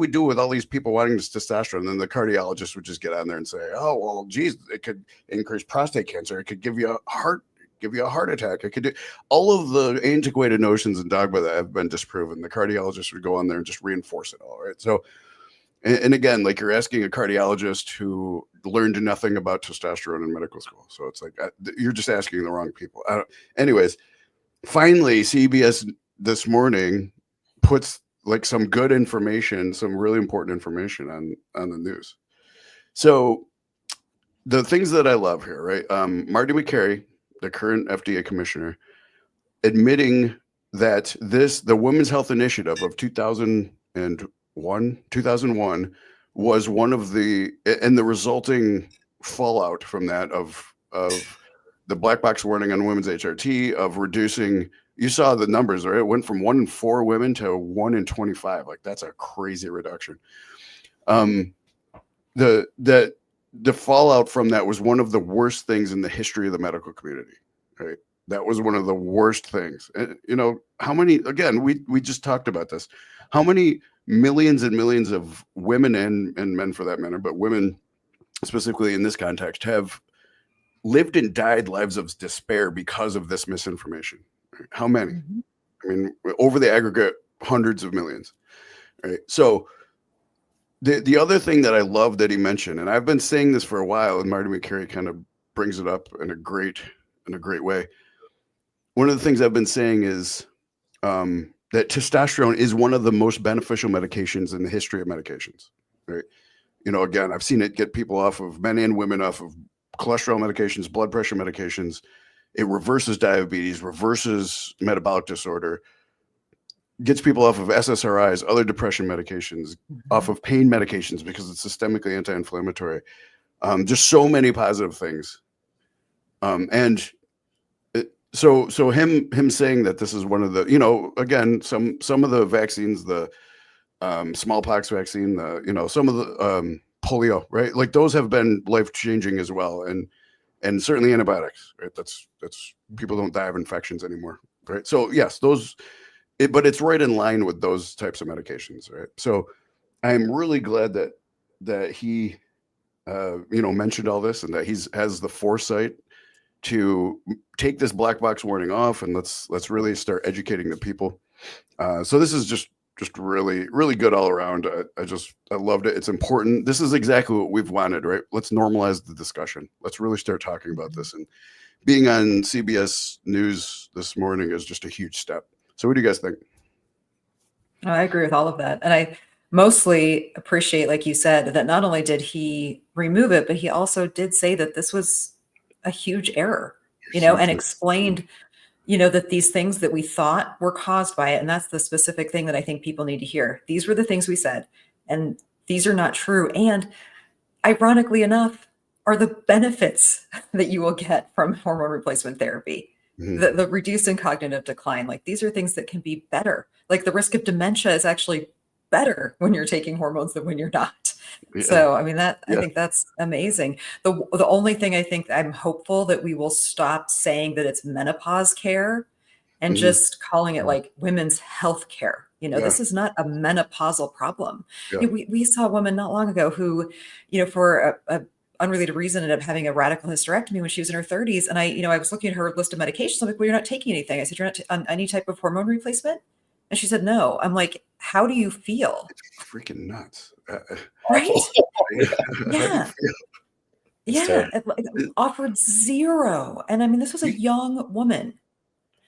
do with all these people wanting this testosterone? And then the cardiologist would just get on there and say, oh, well, geez, it could increase prostate cancer. It could give you a heart attack. It could do all of the antiquated notions and dogma that have been disproven. The cardiologist would go on there and just reinforce it all, right? So, and again, like, you're asking a cardiologist who learned nothing about testosterone in medical school. So it's like, you're just asking the wrong people. Anyways, finally, CBS this morning puts like some good information, some really important information on the news. So the things that I love here, right? Marty Makary, the current FDA commissioner, admitting that the Women's Health Initiative of 2001 was one of the, and the resulting fallout from that of the black box warning on women's HRT, of reducing, you saw the numbers, right? It went from 1 in 4 women to 1 in 25. Like, that's a crazy reduction. The fallout from that was one of the worst things in the history of the medical community, right? That was one of the worst things. And, you know, how many, again, we just talked about this. How many millions and millions of women and men for that matter, but women specifically in this context, have lived and died lives of despair because of this misinformation? How many? Mm-hmm. I mean, over the aggregate, hundreds of millions, right? So the other thing that I love that he mentioned, and I've been saying this for a while, and Marty Makary kind of brings it up in a great way. One of the things I've been saying is that testosterone is one of the most beneficial medications in the history of medications, right? You know, again, I've seen it get people off of, men and women, off of cholesterol medications, blood pressure medications. It reverses diabetes, reverses metabolic disorder. gets people off of SSRIs, other depression medications, off of pain medications because it's systemically anti-inflammatory. Just so many positive things. So him saying that this is one of the, again, some of the vaccines, the smallpox vaccine, some of the polio, right? Like those have been life-changing as well. And certainly antibiotics, right? That's people don't die of infections anymore, right? So yes, but it's right in line with those types of medications, right? So I'm really glad that he, mentioned all this and that has the foresight to take this black box warning off, and let's really start educating the people. So this is just really, really good all around. I loved it. It's important. This is exactly what we've wanted, right? Let's normalize the discussion. Let's really start talking about this. And being on CBS News this morning is just a huge step. So what do you guys think? I agree with all of that. And I mostly appreciate, like you said, that not only did he remove it, but he also did say that this was a huge error, and explained, that these things that we thought were caused by it. And that's the specific thing that I think people need to hear. These were the things we said, and these are not true. And ironically enough, are the benefits that you will get from hormone replacement therapy. The reducing cognitive decline, like these are things that can be better. Like the risk of dementia is actually better when you're taking hormones than when you're not. Yeah. So, I mean, I think that's amazing. The only thing I think I'm hopeful that we will stop saying that it's menopause care and just calling it like women's health care. This is not a menopausal problem. Yeah. We saw a woman not long ago who, for a unrelated reason, ended up having a radical hysterectomy when she was in her 30s. And I was looking at her list of medications. I'm like, well, you're not taking anything. I said, you're not on any type of hormone replacement? And she said, no. I'm like, how do you feel? It's freaking nuts. Right? Yeah. Yeah. It offered zero. And I mean, this was a young woman.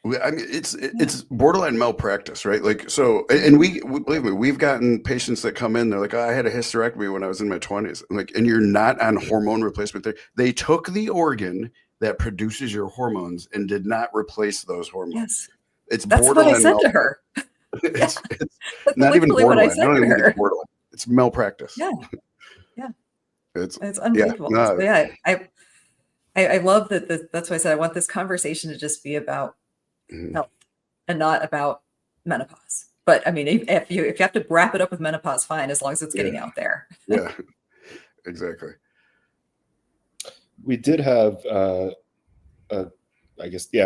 I mean, it's borderline malpractice, right? Like, so, and believe me, we've gotten patients that come in, they're like, I had a hysterectomy when I was in my 20s. I'm like, and you're not on hormone replacement therapy. They took the organ that produces your hormones and did not replace those hormones. Yes. That's what I said to her. It's not even borderline. I don't even think it's borderline. It's malpractice. Yeah. Yeah. It's unbelievable. Yeah. I love that. That's why I said I want this conversation to just be about health and not about menopause. But I mean, if you have to wrap it up with menopause, fine, as long as it's getting out there. Yeah, exactly. We did have a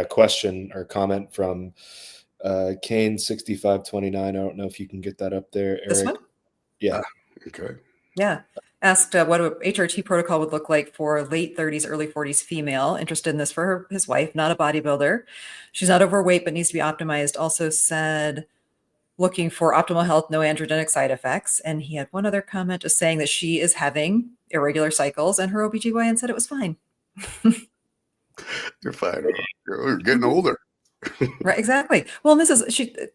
question or comment from Kane 6529. I don't know if you can get that up there, Eric. This one? Yeah. Okay. Yeah. Asked what a HRT protocol would look like for late 30s, early 40s female. Interested in this for his wife, not a bodybuilder. She's not overweight, but needs to be optimized. Also said looking for optimal health, no androgenic side effects. And he had one other comment just saying that she is having irregular cycles and her OBGYN said it was fine. You're fine. You're getting older. Right, exactly. Well, and this is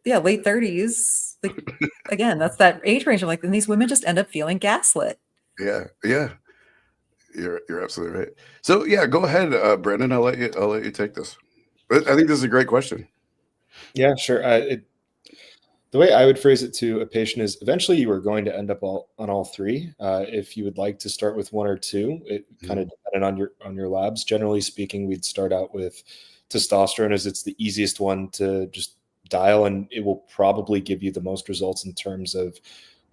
late 30s. Like again, that's that age range. I'm like, and these women just end up feeling gaslit. Yeah. You're absolutely right. So yeah, go ahead, Brandon. I'll let you take this. But I think this is a great question. Yeah, sure. The way I would phrase it to a patient is eventually you are going to end up on all three. If you would like to start with one or two, it kind of depended on your labs. Generally speaking, we'd start out with testosterone as it's the easiest one to just dial, and it will probably give you the most results in terms of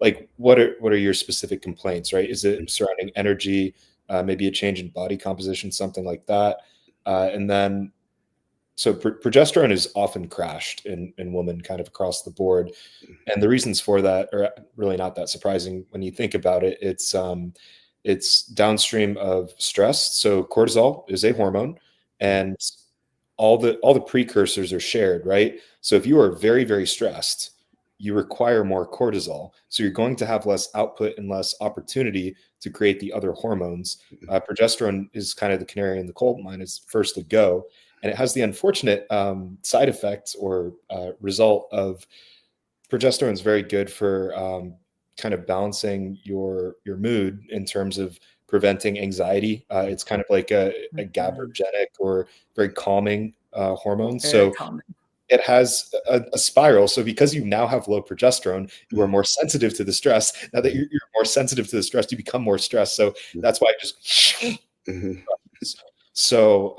like what are your specific complaints, right? Is it surrounding energy, maybe a change in body composition, something like that, and then. So progesterone is often crashed in women kind of across the board. And the reasons for that are really not that surprising when you think about it. It's downstream of stress. So cortisol is a hormone and all the precursors are shared, right? So if you are very, very stressed, you require more cortisol. So you're going to have less output and less opportunity to create the other hormones. Progesterone is kind of the canary in the coal mine, is first to go. And it has the unfortunate side effect or result of progesterone is very good for kind of balancing your mood in terms of preventing anxiety. It's kind of like a GABAergic or very calming hormone. Very calming. it has a spiral. So because you now have low progesterone, you are more sensitive to the stress. Now that you're more sensitive to the stress, you become more stressed. So that's why I just. So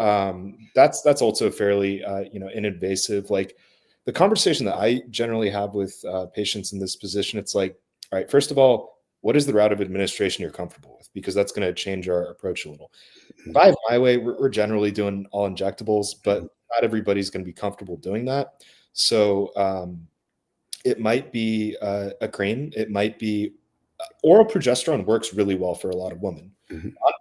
that's also fairly invasive. Like the conversation that I generally have with patients in this position, it's like, all right, first of all, what is the route of administration you're comfortable with? Because that's going to change our approach a little. If I have my way, we're generally doing all injectables, but not everybody's going to be comfortable doing that. So it might be a cream. It might be oral progesterone works really well for a lot of women.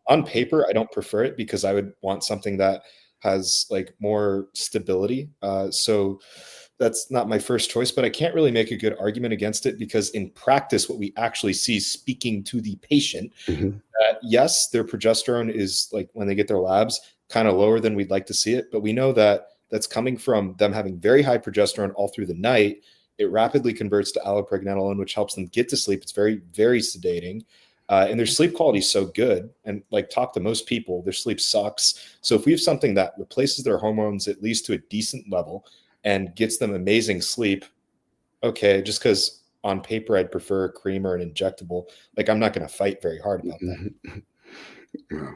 On paper, I don't prefer it because I would want something that has like more stability. So that's not my first choice, but I can't really make a good argument against it because in practice, what we actually see speaking to the patient, yes, their progesterone is like when they get their labs kind of lower than we'd like to see it. But we know that that's coming from them having very high progesterone all through the night. It rapidly converts to allopregnanolone, which helps them get to sleep. It's very, very sedating. And their sleep quality is so good. And like talk to most people, their sleep sucks. So if we have something that replaces their hormones at least to a decent level and gets them amazing sleep, okay, just because on paper I'd prefer a cream or an injectable, like I'm not going to fight very hard about that. Yeah.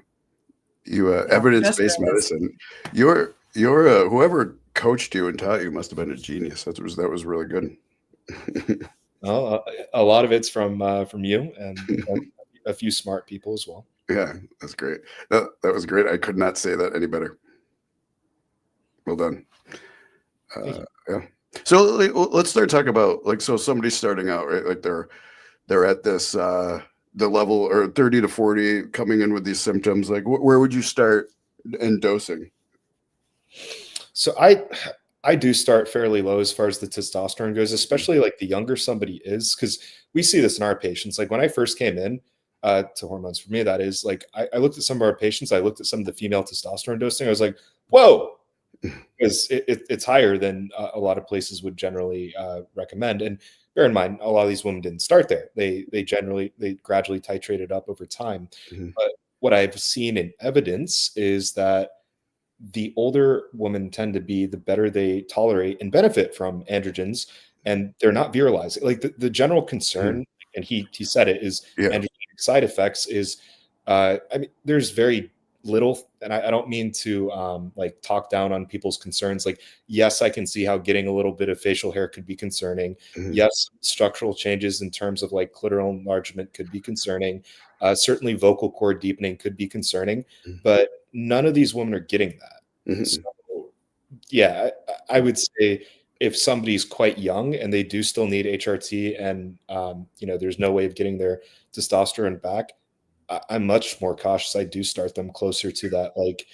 You evidence-based medicine. Your whoever coached you and taught you must have been a genius. That was really good. Well, a lot of it's from you and a few smart people as well. Yeah, that's great. That was great. I could not say that any better. Well done. Yeah. So let's start talking about like, so somebody's starting out, right? Like they're at this the level or 30 to 40 coming in with these symptoms. Like where would you start in dosing? So I do start fairly low as far as the testosterone goes, especially like the younger somebody is, because we see this in our patients. Like when I first came in to hormones, for me, that is like, I looked at some of our patients, I looked at some of the female testosterone dosing. I was like, whoa, because it's higher than a lot of places would generally recommend. And bear in mind, a lot of these women didn't start there. They gradually titrated up over time. But what I've seen in evidence is that the older women tend to be, the better they tolerate and benefit from androgens, and they're not virilizing. Like the general concern, and he said it, is androgenic side effects is, I mean, there's very little, and I don't mean to like talk down on people's concerns. Like, yes, I can see how getting a little bit of facial hair could be concerning. Yes, structural changes in terms of like clitoral enlargement could be concerning. Certainly vocal cord deepening could be concerning, but none of these women are getting that. So, yeah, I would say if somebody's quite young and they do still need HRT and there's no way of getting their testosterone back, I'm much more cautious. I do start them closer to that, like,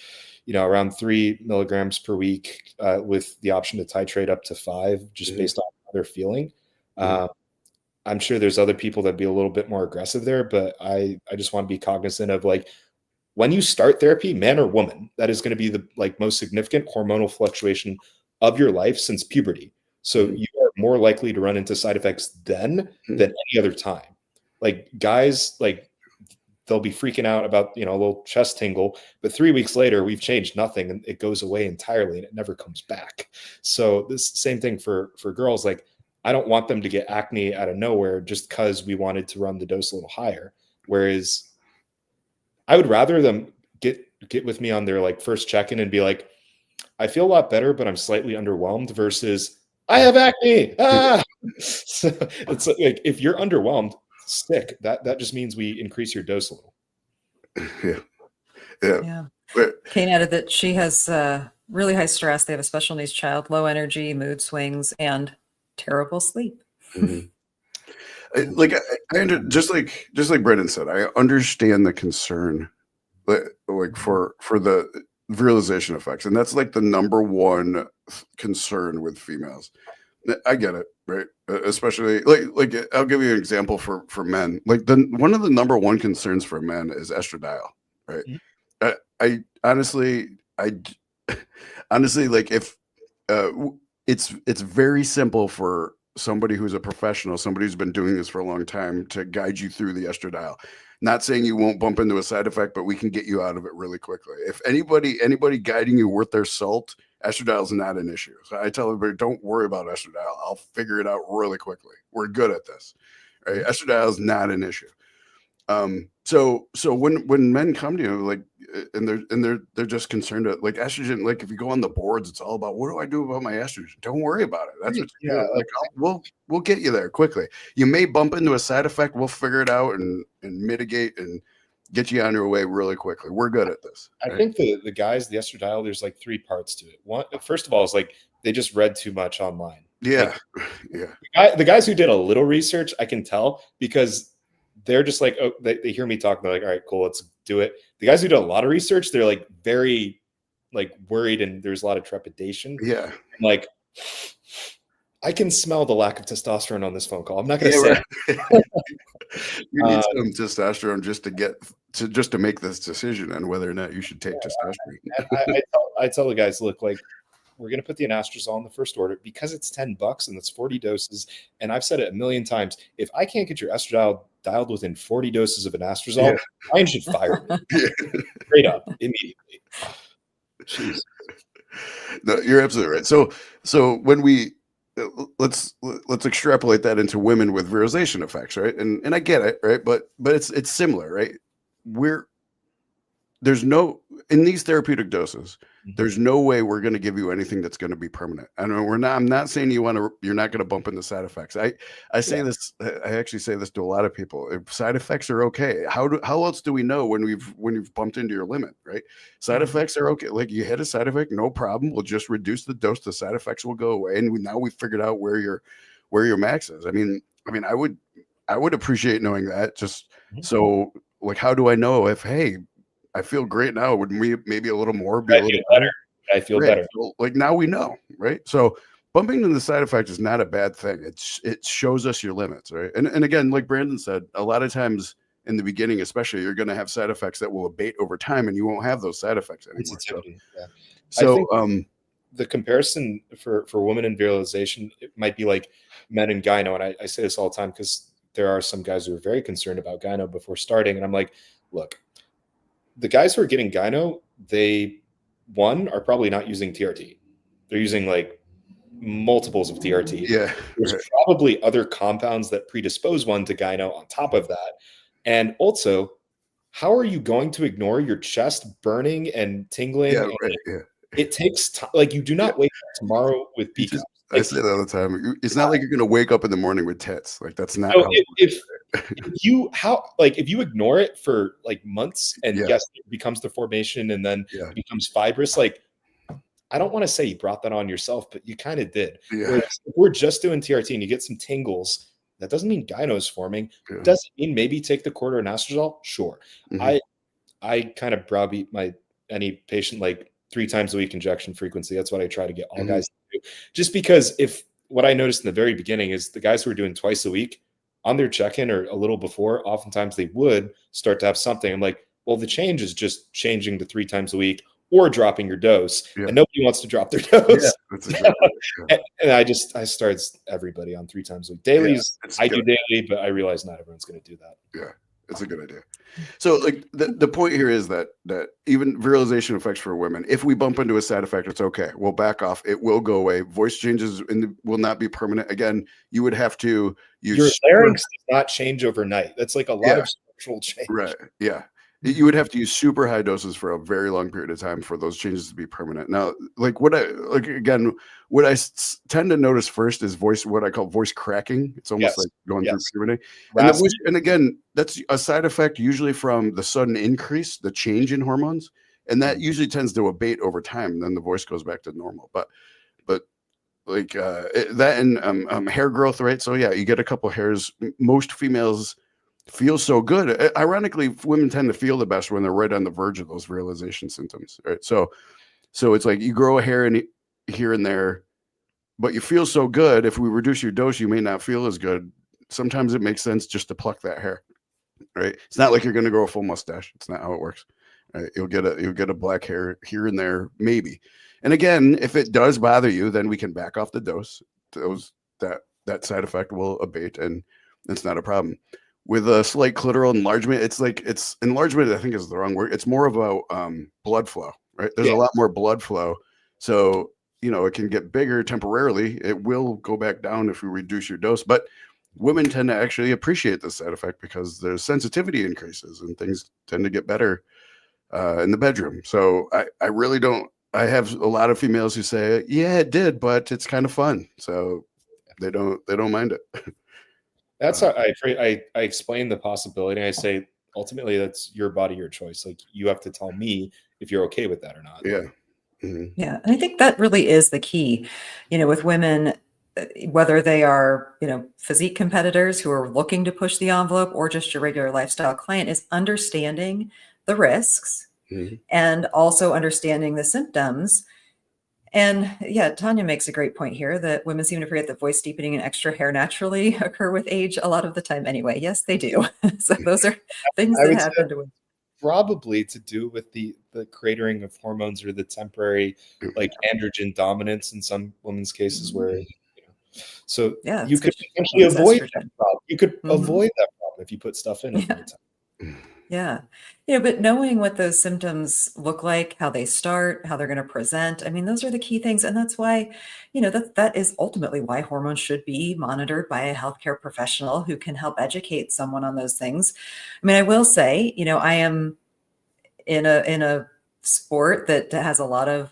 around 3 milligrams per week with the option to titrate up to 5, just based on how they're feeling. I'm sure there's other people that'd be a little bit more aggressive there, but I just want to be cognizant of like, when you start therapy, man or woman, that is going to be the like most significant hormonal fluctuation of your life since puberty. So you are more likely to run into side effects then than any other time. Like guys, like they'll be freaking out about, a little chest tingle, but 3 weeks later we've changed nothing and it goes away entirely and it never comes back. So this same thing for girls. Like I don't want them to get acne out of nowhere just because we wanted to run the dose a little higher. Whereas I would rather them get with me on their like first check-in and be like, I feel a lot better, but I'm slightly underwhelmed, versus I have acne. So it's like, if you're underwhelmed, stick. That just means we increase your dose a little. Yeah. Kane added that she has really high stress. They have a special needs child, low energy, mood swings, and terrible sleep. Like just like Brendan said, I understand the concern, like for the virilization effects, and that's like the number one concern with females. I get it, right? Especially like I'll give you an example for men. Like one of the number one concerns for men is estradiol, right? I honestly like if it's very simple for somebody who's a professional, somebody who's been doing this for a long time to guide you through the estradiol. Not saying you won't bump into a side effect, but we can get you out of it really quickly. If anybody guiding you worth their salt, estradiol is not an issue. So I tell everybody, don't worry about estradiol. I'll figure it out really quickly. We're good at this. Right? Estradiol is not an issue. So when men come to you, like, and they're just concerned at, like, estrogen, like, if you go on the boards, it's all about, what do I do about my estrogen? Don't worry about it. That's what you do. Like, we'll get you there quickly. You may bump into a side effect. We'll figure it out and mitigate and get you on your way really quickly. We're good at this. I think the guys, the estradiol, there's like 3 parts to it. One, first of all, is like they just read too much online. Yeah. Like, yeah. The guys who did a little research, I can tell, because they're just like, oh, they hear me talk. They're like, all right, cool, let's do it. The guys who do a lot of research, they're like very like worried, and there's a lot of trepidation. Yeah. Like, I can smell the lack of testosterone on this phone call. I'm not going to say right. You need some testosterone just to make this decision on whether or not you should take testosterone. I tell the guys, look, like, we're going to put the anastrozole in the first order because it's $10 and it's 40 doses. And I've said it a million times. If I can't get your estradiol dialed within 40 doses of anastrozole, I should fire you. Straight up, immediately. Jeez. No, you're absolutely right. So when we let's extrapolate that into women with virilization effects, right? And I get it, right? But it's similar, right? There's no, in these therapeutic doses, there's no way we're going to give you anything that's going to be permanent. I know I'm not saying you're not going to bump into side effects. I say this, I actually say this to a lot of people. If side effects are okay, how else do we know when you've bumped into your limit, right? Side effects are okay. Like, you hit a side effect, no problem. We'll just reduce the dose. The side effects will go away. And now we've figured out where your max is. I mean, I would appreciate knowing that. Just so, like, how do I know if, hey, I feel great now, would we maybe a little more be a little better? I feel better. So, like, now we know, right? So bumping into the side effect is not a bad thing. It shows us your limits, right? And again, like Brandon said, a lot of times in the beginning, especially, you're going to have side effects that will abate over time, and you won't have those side effects anymore. So the comparison for women in virilization, it might be like men in gyno. And I say this all the time because there are some guys who are very concerned about gyno before starting. And I'm like, look, the guys who are getting gyno, they, one, are probably not using TRT. They're using like multiples of TRT. Yeah. There's probably other compounds that predispose one to gyno on top of that. And also, how are you going to ignore your chest burning and tingling? Yeah, It takes time. Like, you do not wake up tomorrow with PCOS. I say that all the time. It's not like you're going to wake up in the morning with tits. Like, that's not. So if you ignore it for like months, and yes, it becomes the formation and then it becomes fibrous. Like, I don't want to say you brought that on yourself, but you kind of did. Yeah. If we're just doing TRT and you get some tingles, that doesn't mean gyno is forming. Yeah. Does it mean maybe take the quarter anastrozole? Sure. Mm-hmm. I kind of browbeat any patient like 3 times a week injection frequency. That's what I try to get all guys to do. Just because if what I noticed in the very beginning is the guys who are doing twice a week on their check-in or a little before, oftentimes they would start to have something. I'm like, well, the change is just changing to 3 times a week or dropping your dose. And nobody wants to drop their dose. Yeah, that's exactly and I started everybody on 3 times a week. Dailies, I do daily, but I realize not everyone's going to do that. Yeah, it's a good idea. So, like, the point here is that even virilization effects for women, if we bump into a side effect, it's okay. We'll back off. It will go away. Voice changes will not be permanent. Again, you would have to use your larynx does not change overnight. That's like a lot of structural change. Right. Yeah. You would have to use super high doses for a very long period of time for those changes to be permanent. Now, like, what I tend to notice first is what I call voice cracking. It's almost like going through puberty. And again, that's a side effect usually from the sudden increase, the change in hormones, and that usually tends to abate over time. And then the voice goes back to normal. But like that and hair growth, right? So yeah, you get a couple hairs. Most females feel so good. Ironically, women tend to feel the best when they're right on the verge of those virilization symptoms, right? So it's like you grow a hair here and there, but you feel so good. If we reduce your dose, you may not feel as good. Sometimes it makes sense just to pluck that hair, right? It's not like you're going to grow a full mustache. It's not how it works. Right? You'll get a black hair here and there, maybe. And again, if it does bother you, then we can back off the dose. Those that that side effect will abate, and it's not a problem. With a slight clitoral enlargement, it's enlargement, I think is the wrong word. It's more of a blood flow, right? There's a lot more blood flow. So, it can get bigger temporarily. It will go back down if you reduce your dose. But women tend to actually appreciate this side effect because their sensitivity increases and things tend to get better in the bedroom. So I really don't. I have a lot of females who say, yeah, it did, but it's kind of fun. So they don't mind it. That's how I explain the possibility. I say, ultimately, that's your body, your choice. Like, you have to tell me if you're okay with that or not. Yeah. Mm-hmm. Yeah. And I think that really is the key, with women, whether they are, physique competitors who are looking to push the envelope or just your regular lifestyle client, is understanding the risks and also understanding the symptoms. And yeah, Tanya makes a great point here that women seem to forget that voice deepening and extra hair naturally occur with age a lot of the time anyway. Yes, they do. So those are things that happen to women. Probably to do with the cratering of hormones or the temporary like androgen dominance in some women's cases where so yeah, you could potentially avoid that problem. You could avoid that problem if you put stuff in at the right time. Yeah. But knowing what those symptoms look like, how they start, how they're going to present, I mean, those are the key things. And that's why, that is ultimately why hormones should be monitored by a healthcare professional who can help educate someone on those things. I mean, I will say, I am in a sport that has a lot of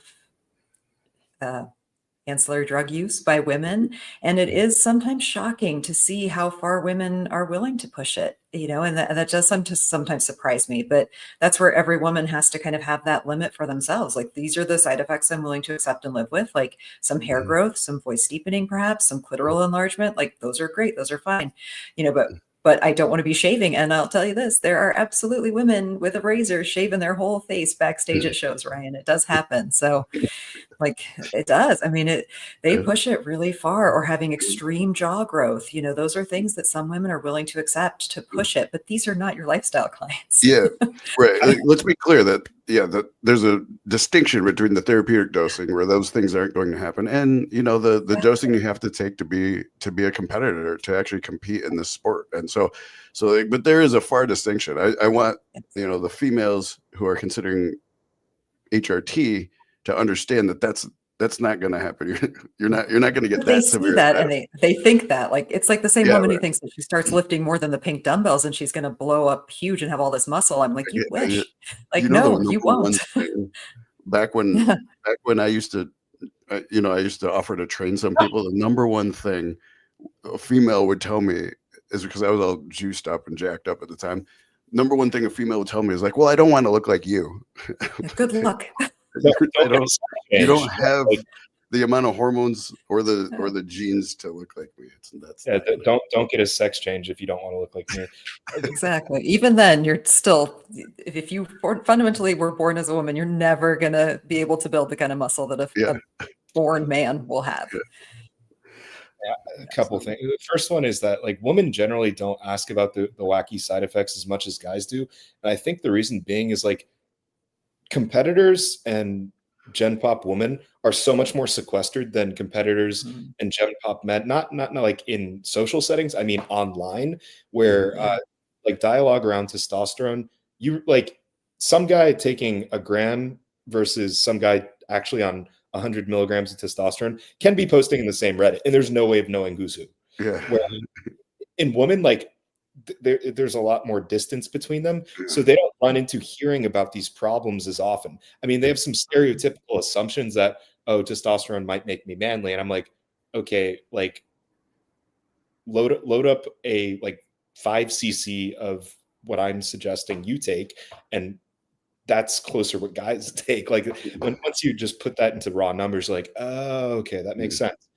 ancillary drug use by women. And it is sometimes shocking to see how far women are willing to push it, and that does sometimes surprise me. But that's where every woman has to kind of have that limit for themselves. Like, these are the side effects I'm willing to accept and live with, like some hair growth, some voice deepening, perhaps some clitoral enlargement. Like, those are great. Those are fine, but I don't want to be shaving. And I'll tell you this, there are absolutely women with a razor shaving their whole face backstage at shows, Ryan. It does happen. So like, it does. I mean, they push it really far, or having extreme jaw growth. Those are things that some women are willing to accept to push it, but these are not your lifestyle clients. Yeah, right. Let's be clear that there's a distinction between the therapeutic dosing where those things aren't going to happen, and the dosing you have to take to be a competitor, to actually compete in this sport. And but there is a far distinction. I want the females who are considering HRT to understand that that's not going to happen. You're not going to get But that they severe. see that, and they think that, like, it's like the same woman who thinks that she starts lifting more than the pink dumbbells and she's going to blow up huge and have all this muscle. I'm like, you wish. Like, no, you won't. Back when I used to, I used to offer to train some people. The number one thing a female would tell me is, because I was all juiced up and jacked up at the time. Number one thing a female would tell me is like, well, I don't want to look like you. Good luck. You don't have the amount of hormones or the genes to look like me. Don't get a sex change if you don't want to look like me. Exactly. Even then, you're still, if you fundamentally were born as a woman, you're never going to be able to build the kind of muscle that a born man will have. Yeah, a couple things. The first one is that, like, women generally don't ask about the wacky side effects as much as guys do. And I think the reason being is, like, competitors and Gen Pop women are so much more sequestered than competitors and Gen Pop men. Not like in social settings. I mean, online, where like dialogue around testosterone, you like some guy taking a gram versus some guy actually on 100 milligrams of testosterone can be posting in the same Reddit, and there's no way of knowing who's who. Yeah. Where in women, like, there's a lot more distance between them, so they don't run into hearing about these problems as often. I mean, they have some stereotypical assumptions that, oh, testosterone might make me manly, and I'm like, okay, like, load up a like 5 cc of what I'm suggesting you take, and that's closer what guys take. Like, once you just put that into raw numbers, like, oh, okay, that makes sense.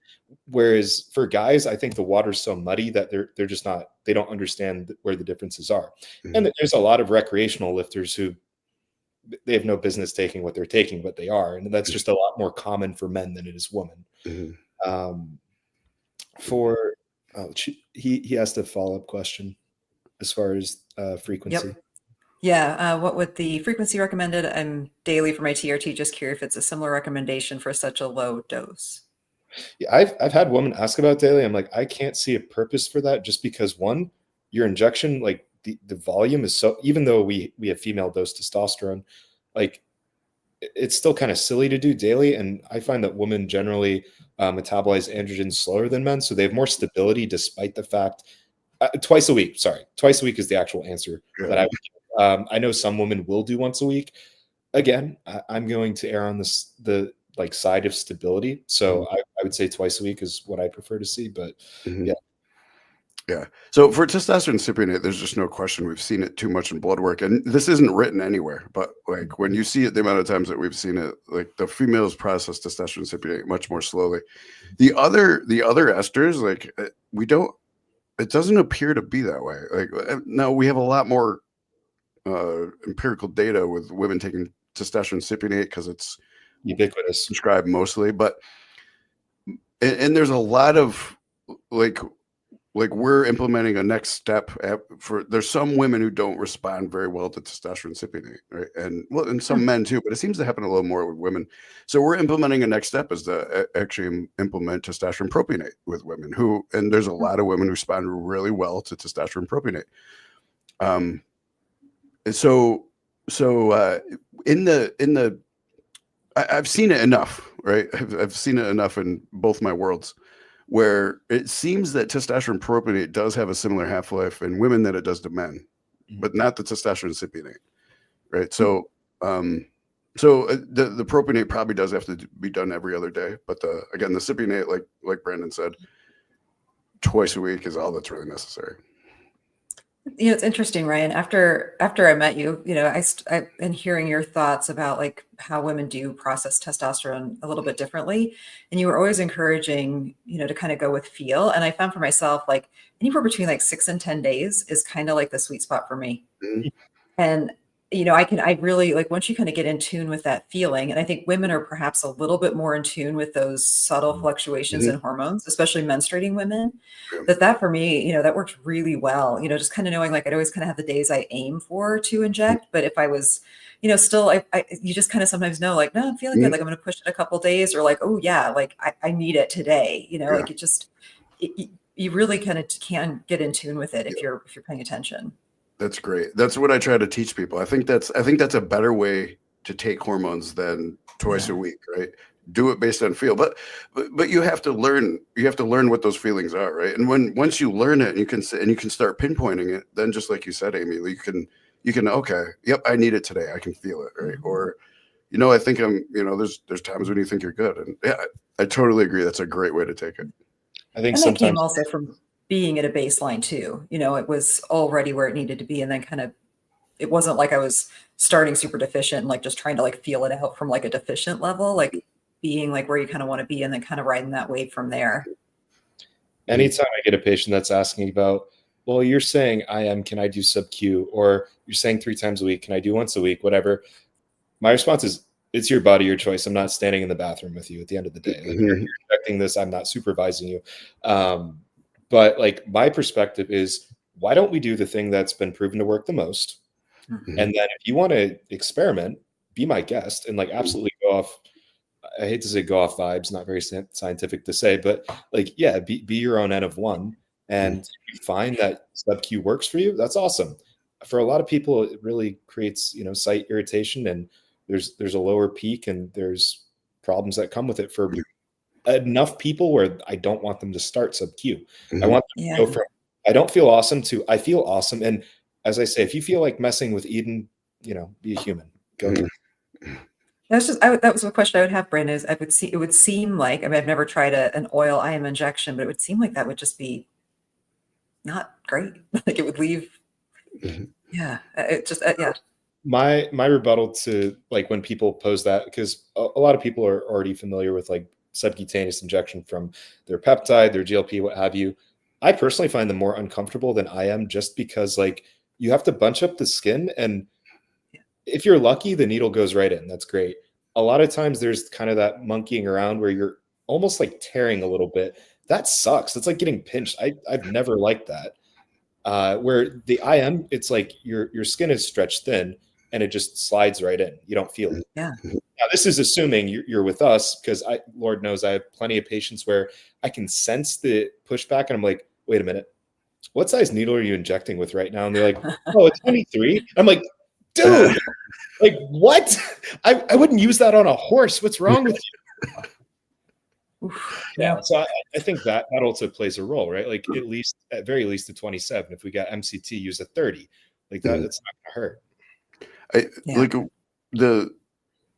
Whereas for guys, I think the water's so muddy that they're just not, they don't understand where the differences are. And there's a lot of recreational lifters who they have no business taking what they're taking, but they are. And that's just a lot more common for men than it is women. He asked a follow-up question as far as frequency. Yep. Yeah. What would the frequency recommended? I'm daily for my TRT. Just curious if it's a similar recommendation for such a low dose. Yeah, I've had women ask about daily. I'm like, I can't see a purpose for that, just because one, your injection, like the volume is so, even though we have female dose testosterone, like it's still kind of silly to do daily. And I find that women generally metabolize androgen slower than men, so they have more stability despite the fact twice a week. Sorry, twice a week is the actual answer that I would give. I know some women will do once a week. Again, I'm going to err on the like side of stability. So I would say twice a week is what I prefer to see. But yeah. Yeah. So for testosterone cypionate, there's just no question. We've seen it too much in blood work, and this isn't written anywhere. But like when you see it, the amount of times that we've seen it, like the females process testosterone cypionate much more slowly. The other esters, like we don't. It doesn't appear to be that way. Like now we have a lot more empirical data with women taking testosterone cypionate because it's ubiquitous, prescribed mostly. But and there's a lot of like we're implementing a next step for, there's some women who don't respond very well to testosterone cypionate, right? And some men too, but it seems to happen a little more with women. So we're implementing a next step is to actually implement testosterone propionate with women and there's a lot of women who respond really well to testosterone propionate. I've seen it enough, right? I've seen it enough in both my worlds, where it seems that testosterone propionate does have a similar half-life in women that it does to men, but not the testosterone cypionate, right? So, the propionate probably does have to be done every other day, but again, the cypionate, like Brandon said, twice a week is all that's really necessary. You know, it's interesting, Ryan. After I met you, you know, I've been hearing your thoughts about like how women do process testosterone a little bit differently, and you were always encouraging, you know, to kind of go with feel. And I found for myself, like anywhere between like 6 and 10 days is kind of like the sweet spot for me. And you know, I really like once you kind of get in tune with that feeling, and I think women are perhaps a little bit more in tune with those subtle fluctuations in hormones, especially menstruating women, that for me, you know, that works really well. You know, just kind of knowing like I'd always kind of have the days I aim for to inject, but if I was, you know, still, you just kind of sometimes know like, no, I'm feeling good. Like I'm going to push it a couple days, or like, oh yeah, like I need it today. You know, like it just, you really kind of can get in tune with it if you're paying attention. That's great. That's what I try to teach people. I think that's a better way to take hormones than twice a week, right? Do it based on feel, but you have to learn. You have to learn what those feelings are, right? And once you learn it, and you can start pinpointing it, then just like you said, Amy, you can okay, yep, I need it today. I can feel it, right? Or, you know, I think I'm, you know, there's times when you think you're good, and yeah, I totally agree. That's a great way to take it. I think and sometimes that came also from being at a baseline too. You know, it was already where it needed to be, and then kind of it wasn't like I was starting super deficient and like just trying to like feel it out from like a deficient level, like being like where you kind of want to be and then kind of riding that wave from there. Anytime I get a patient that's asking about, well, you're saying can I do sub Q, or you're saying 3 times a week, can I do once a week, whatever, my response is, it's your body, your choice. I'm not standing in the bathroom with you at the end of the day. Like, you're expecting this, I'm not supervising you. But like my perspective is, why don't we do the thing that's been proven to work the most? And then if you want to experiment, be my guest and like absolutely go off. I hate to say go off vibes, not very scientific to say, but like, yeah, be your own N of one. And if you find that sub Q works for you, that's awesome. For a lot of people, it really creates, you know, site irritation, and there's a lower peak and there's problems that come with it for enough people where I don't want them to start sub Q. I want them to go from I don't feel awesome to I feel awesome. And as I say, if you feel like messing with Eden, you know, be a human. Go ahead. That's just that was a question I would have, Brandon. Is it would seem like, I mean, I've never tried an oil IM injection, but it would seem like that would just be not great. Like it would leave. Yeah, it just yeah. My rebuttal to like when people pose that, because a lot of people are already familiar with like subcutaneous injection from their peptide, their GLP, what have you. I personally find them more uncomfortable than I am, just because like you have to bunch up the skin, and if you're lucky, the needle goes right in. That's great. A lot of times there's kind of that monkeying around where you're almost like tearing a little bit. That sucks. It's like getting pinched. I've never liked that. Where the IM, it's like your skin is stretched thin, and it just slides right in. You don't feel it. Yeah. Now, this is assuming you're with us, because Lord knows I have plenty of patients where I can sense the pushback, and I'm like, wait a minute, what size needle are you injecting with right now? And they're like, oh, it's 23. I'm like, dude, like what? I wouldn't use that on a horse. What's wrong with you? Yeah. So I think that also plays a role, right? Like at very least a 27. If we got MCT, use a 30. Like that, that's not gonna hurt. Like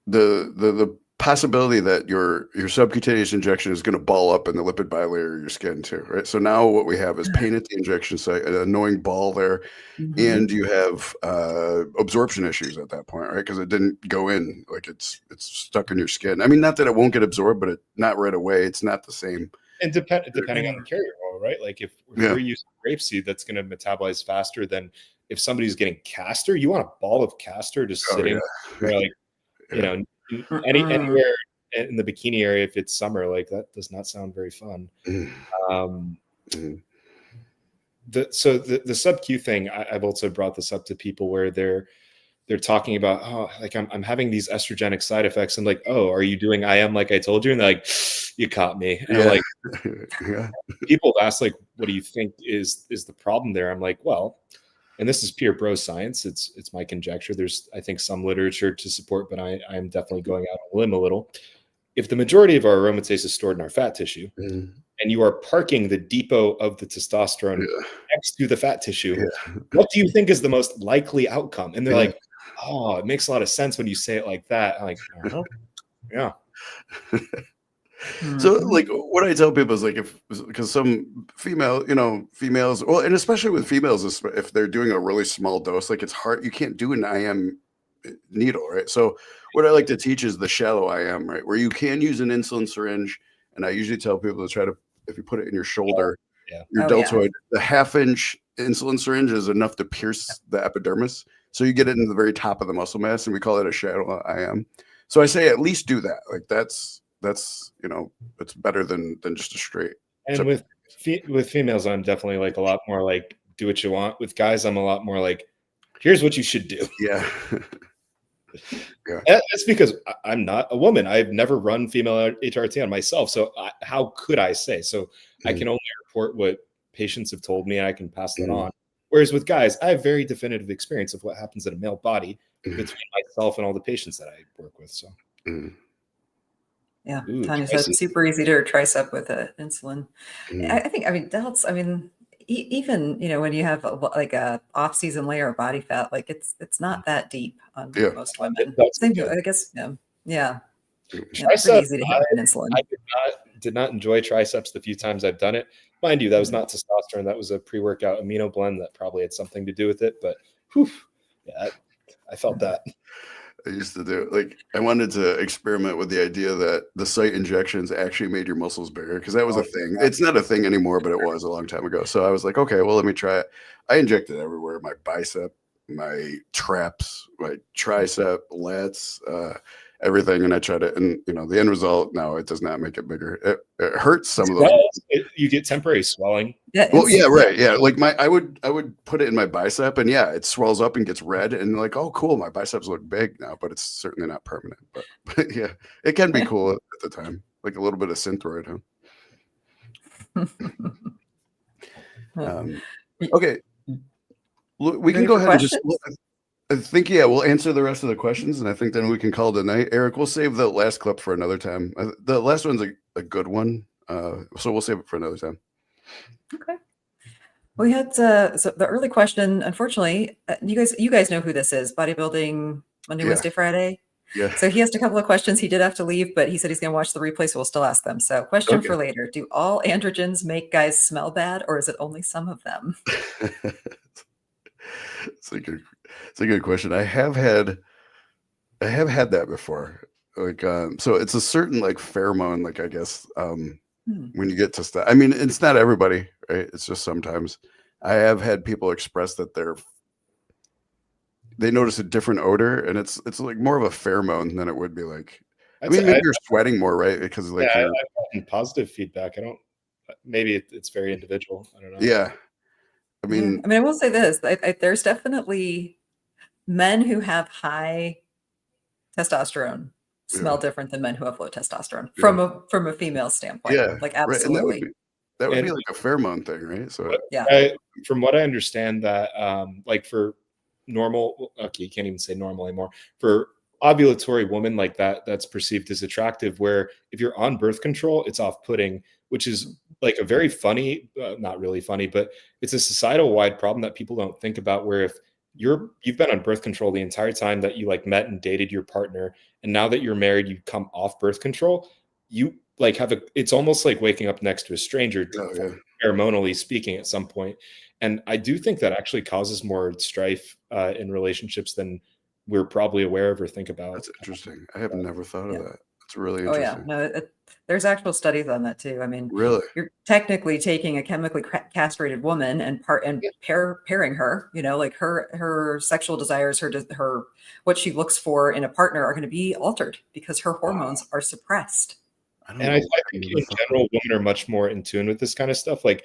the possibility that your subcutaneous injection is going to ball up in the lipid bilayer of your skin too, right? So now what we have is pain at the injection site, an annoying ball there, and you have absorption issues at that point, right? Because it didn't go in, like it's stuck in your skin. I mean, not that it won't get absorbed, but not right away. It's not the same. And depending on the carrier oil, right? Like if we're using grapeseed, that's going to metabolize faster than if somebody's getting castor. You want a ball of castor just sitting there, like you know, anywhere in the bikini area. If it's summer, like that does not sound very fun. The sub-Q thing, I've also brought this up to people where they're talking about, oh, like I'm having these estrogenic side effects, and like, oh, are you doing IM like I told you? And they're like, you caught me. And I'm like, people have asked, like, what do you think is the problem there? I'm like, well, and this is pure bro science. It's my conjecture. There's, I think, some literature to support, but I'm definitely going out on a limb a little. If the majority of our aromatase is stored in our fat tissue, and you are parking the depot of the testosterone next to the fat tissue, what do you think is the most likely outcome? And they're like, oh, it makes a lot of sense when you say it like that. I'm like, yeah. So like what I tell people is like, because some females, well, and especially with females, if they're doing a really small dose, like it's hard, you can't do an IM needle, right? So what I like to teach is the shallow IM, right? Where you can use an insulin syringe. And I usually tell people to try to, if you put it in your shoulder, your deltoid, the 1/2-inch insulin syringe is enough to pierce the epidermis. So you get it in the very top of the muscle mass, and we call it a shallow IM. So I say at least do that. Like that's it's better than just a straight. And with females, I'm definitely like a lot more like do what you want. With guys, I'm a lot more like, here's what you should do. Yeah. That's because I'm not a woman. I've never run female HRT on myself. So how could I say? So I can only report what patients have told me, and I can pass that on. Whereas with guys, I have very definitive experience of what happens in a male body between myself and all the patients that I work with. So yeah, Tanya said it's super easy to tricep with insulin. I think, even when you have like a off-season layer of body fat, like it's not that deep on most women. Same, I guess. Yeah. Pretty easy to hit an insulin. I did not enjoy triceps the few times I've done it. Mind you, that was not testosterone. That was a pre-workout amino blend that probably had something to do with it. But I felt that. I used to do, like, I wanted to experiment with the idea that the site injections actually made your muscles bigger, because that was a thing. It's not a thing anymore, but it was a long time ago. So I was like, okay, well, let me try it. I injected everywhere: my bicep, my traps, my tricep, lats, everything. And I tried it, and the end result, no, it does not make it bigger. It hurts some of those. You get temporary swelling. Well, yeah, right. Yeah. Like I would put it in my bicep, and it swells up and gets red, and like, oh, cool, my biceps look big now, but it's certainly not permanent. But yeah, it can be cool at the time, like a little bit of Synthroid, huh? Okay. We can go ahead and just, I think, we'll answer the rest of the questions, and I think then we can call it a night. Eric, we'll save the last clip for another time. The last one's a good one, so we'll save it for another time. Okay. We had so the early question. Unfortunately, you guys know who this is. Bodybuilding Monday, Wednesday, Friday. Yeah. So he asked a couple of questions. He did have to leave, but he said he's going to watch the replay, so we'll still ask them. So, question for later: do all androgens make guys smell bad, or is it only some of them? It's a good question. I have had that before. Like, so it's a certain like pheromone, like, I guess, when you get to stuff. I mean, it's not everybody, right? It's just sometimes. I have had people express that they notice a different odor, and it's like more of a pheromone than it would be like. Maybe you're sweating more, right? Because like I've gotten positive feedback. Maybe it's very individual. I don't know. Yeah. I mean, I will say this: there's definitely men who have high testosterone smell different than men who have low testosterone from a female standpoint. Yeah, Like right. And absolutely. that would be like a pheromone thing, right? So from what I understand, that like for normal, okay, you can't even say normal anymore. For ovulatory woman, like that's perceived as attractive, where if you're on birth control, it's off-putting, which is like a very funny, not really funny, but it's a societal wide problem that people don't think about, where if you've been on birth control the entire time that you like met and dated your partner, and now that you're married, you come off birth control, you like it's almost like waking up next to a stranger, hormonally speaking, at some point. And I do think that actually causes more strife in relationships than we're probably aware of or think about. That's interesting. I have never thought of that. It's really interesting. Oh yeah, no, there's actual studies on that too. I mean, really, you're technically taking a chemically castrated woman and pairing her. You know, like her sexual desires, her what she looks for in a partner are going to be altered because her hormones are suppressed. And I think in general, women are much more in tune with this kind of stuff. Like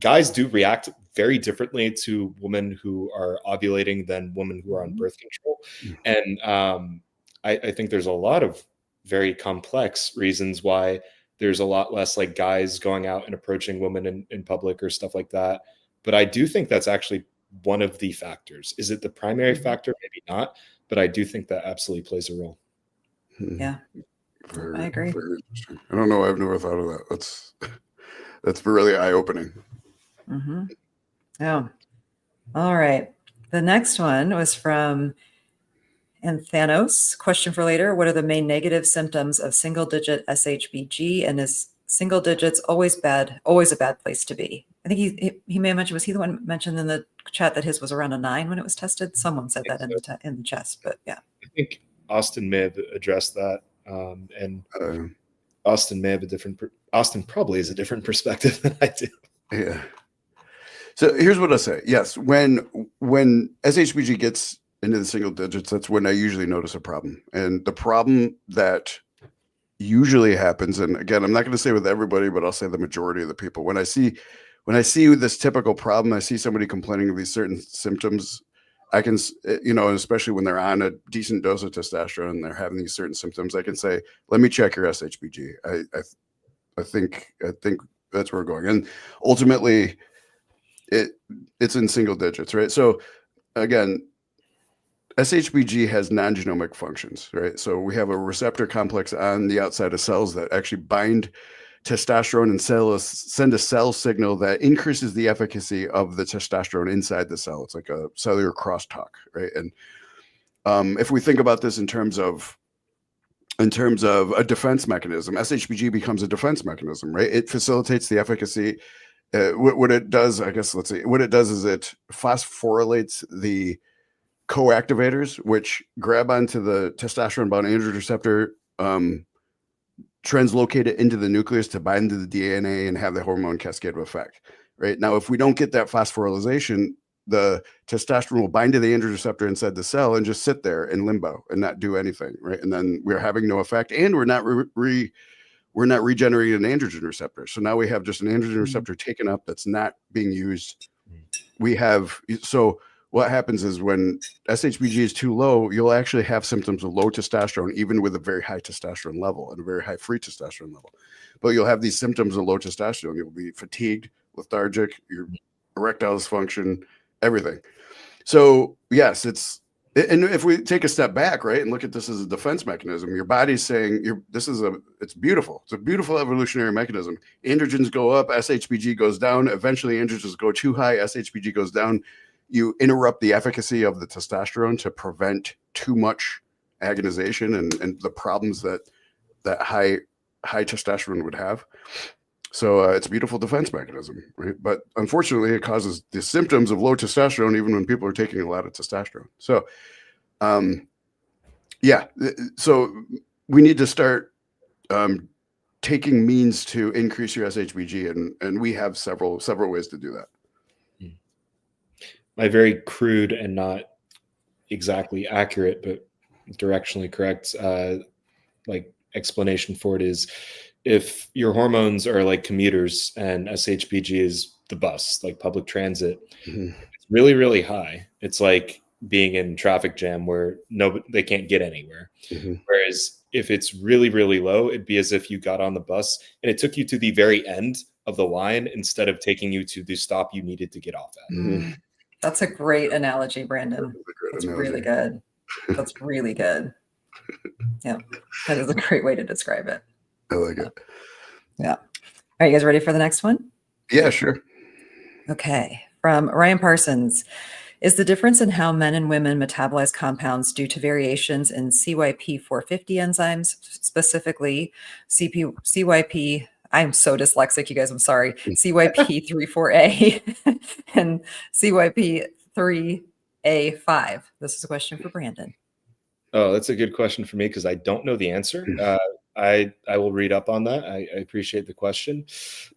guys do react very differently to women who are ovulating than women who are on birth control. And I think there's a lot of very complex reasons why there's a lot less like guys going out and approaching women in public or stuff like that. But I do think that's actually one of the factors. Is it the primary factor? Maybe not, but I do think that absolutely plays a role. Yeah. I agree. Very interesting. I don't know. I've never thought of that. That's really eye-opening. Oh, all right. The next one was from Anthanos. Question for later. What are the main negative symptoms of single-digit SHBG? And is single digits always a bad place to be? I think he may have mentioned, was he the one mentioned in the chat that his was around a 9 when it was tested? Someone said that in the chest, but yeah. I think Austin may have addressed that. And Austin may have Austin probably has a different perspective than I do. Yeah. So here's what I say. Yes, when SHBG gets into the single digits, that's when I usually notice a problem. And the problem that usually happens, and again, I'm not going to say with everybody, but I'll say the majority of the people, when I see this typical problem, I see somebody complaining of these certain symptoms, I can, and especially when they're on a decent dose of testosterone and they're having these certain symptoms, I can say, let me check your SHBG. I think that's where we're going. And ultimately it's in single digits, right? So again, SHBG has non-genomic functions, right? So we have a receptor complex on the outside of cells that actually bind testosterone and send a cell signal that increases the efficacy of the testosterone inside the cell. It's like a cellular crosstalk, right? And if we think about this in terms of a defense mechanism, SHBG becomes a defense mechanism, right? It facilitates the efficacy. What it does, I guess, let's see. What it does is it phosphorylates the coactivators, which grab onto the testosterone-bound androgen receptor, translocate it into the nucleus to bind to the DNA and have the hormone cascade effect. Right now, if we don't get that phosphorylation, the testosterone will bind to the androgen receptor inside the cell and just sit there in limbo and not do anything. Right, and then we're having no effect, and we're not regenerating an androgen receptor. So now we have just an androgen receptor taken up that's not being used. What happens is when SHBG is too low, you'll actually have symptoms of low testosterone, even with a very high testosterone level and a very high free testosterone level. But you'll have these symptoms of low testosterone. You'll be fatigued, lethargic, your erectile dysfunction, everything. So yes, and if we take a step back, right, and look at this as a defense mechanism, your body's saying it's beautiful. It's a beautiful evolutionary mechanism. Androgens go up, SHBG goes down. Eventually androgens go too high, SHBG goes down. You interrupt the efficacy of the testosterone to prevent too much agonization and the problems that high testosterone would have. So it's a beautiful defense mechanism, right? But unfortunately, it causes the symptoms of low testosterone even when people are taking a lot of testosterone. So, so we need to start taking means to increase your SHBG, and we have several ways to do that. My very crude and not exactly accurate, but directionally correct, explanation for it is, if your hormones are like commuters and SHBG is the bus, like public transit, it's really, really high. It's like being in traffic jam where they can't get anywhere. Whereas if it's really, really low, it'd be as if you got on the bus and it took you to the very end of the line instead of taking you to the stop you needed to get off at. That's a great analogy, Brandon. That's really good. That's really good. Yeah, that is a great way to describe it. I like it. Yeah. Are you guys ready for the next one? Yeah, sure. Okay. From Ryan Parsons. Is the difference in how men and women metabolize compounds due to variations in CYP450 enzymes, specifically CYP, I'm so dyslexic, you guys, I'm sorry, CYP34A and CYP3A5? This is a question for Brandon. Oh, that's a good question for me because I don't know the answer. I will read up on that. I appreciate the question.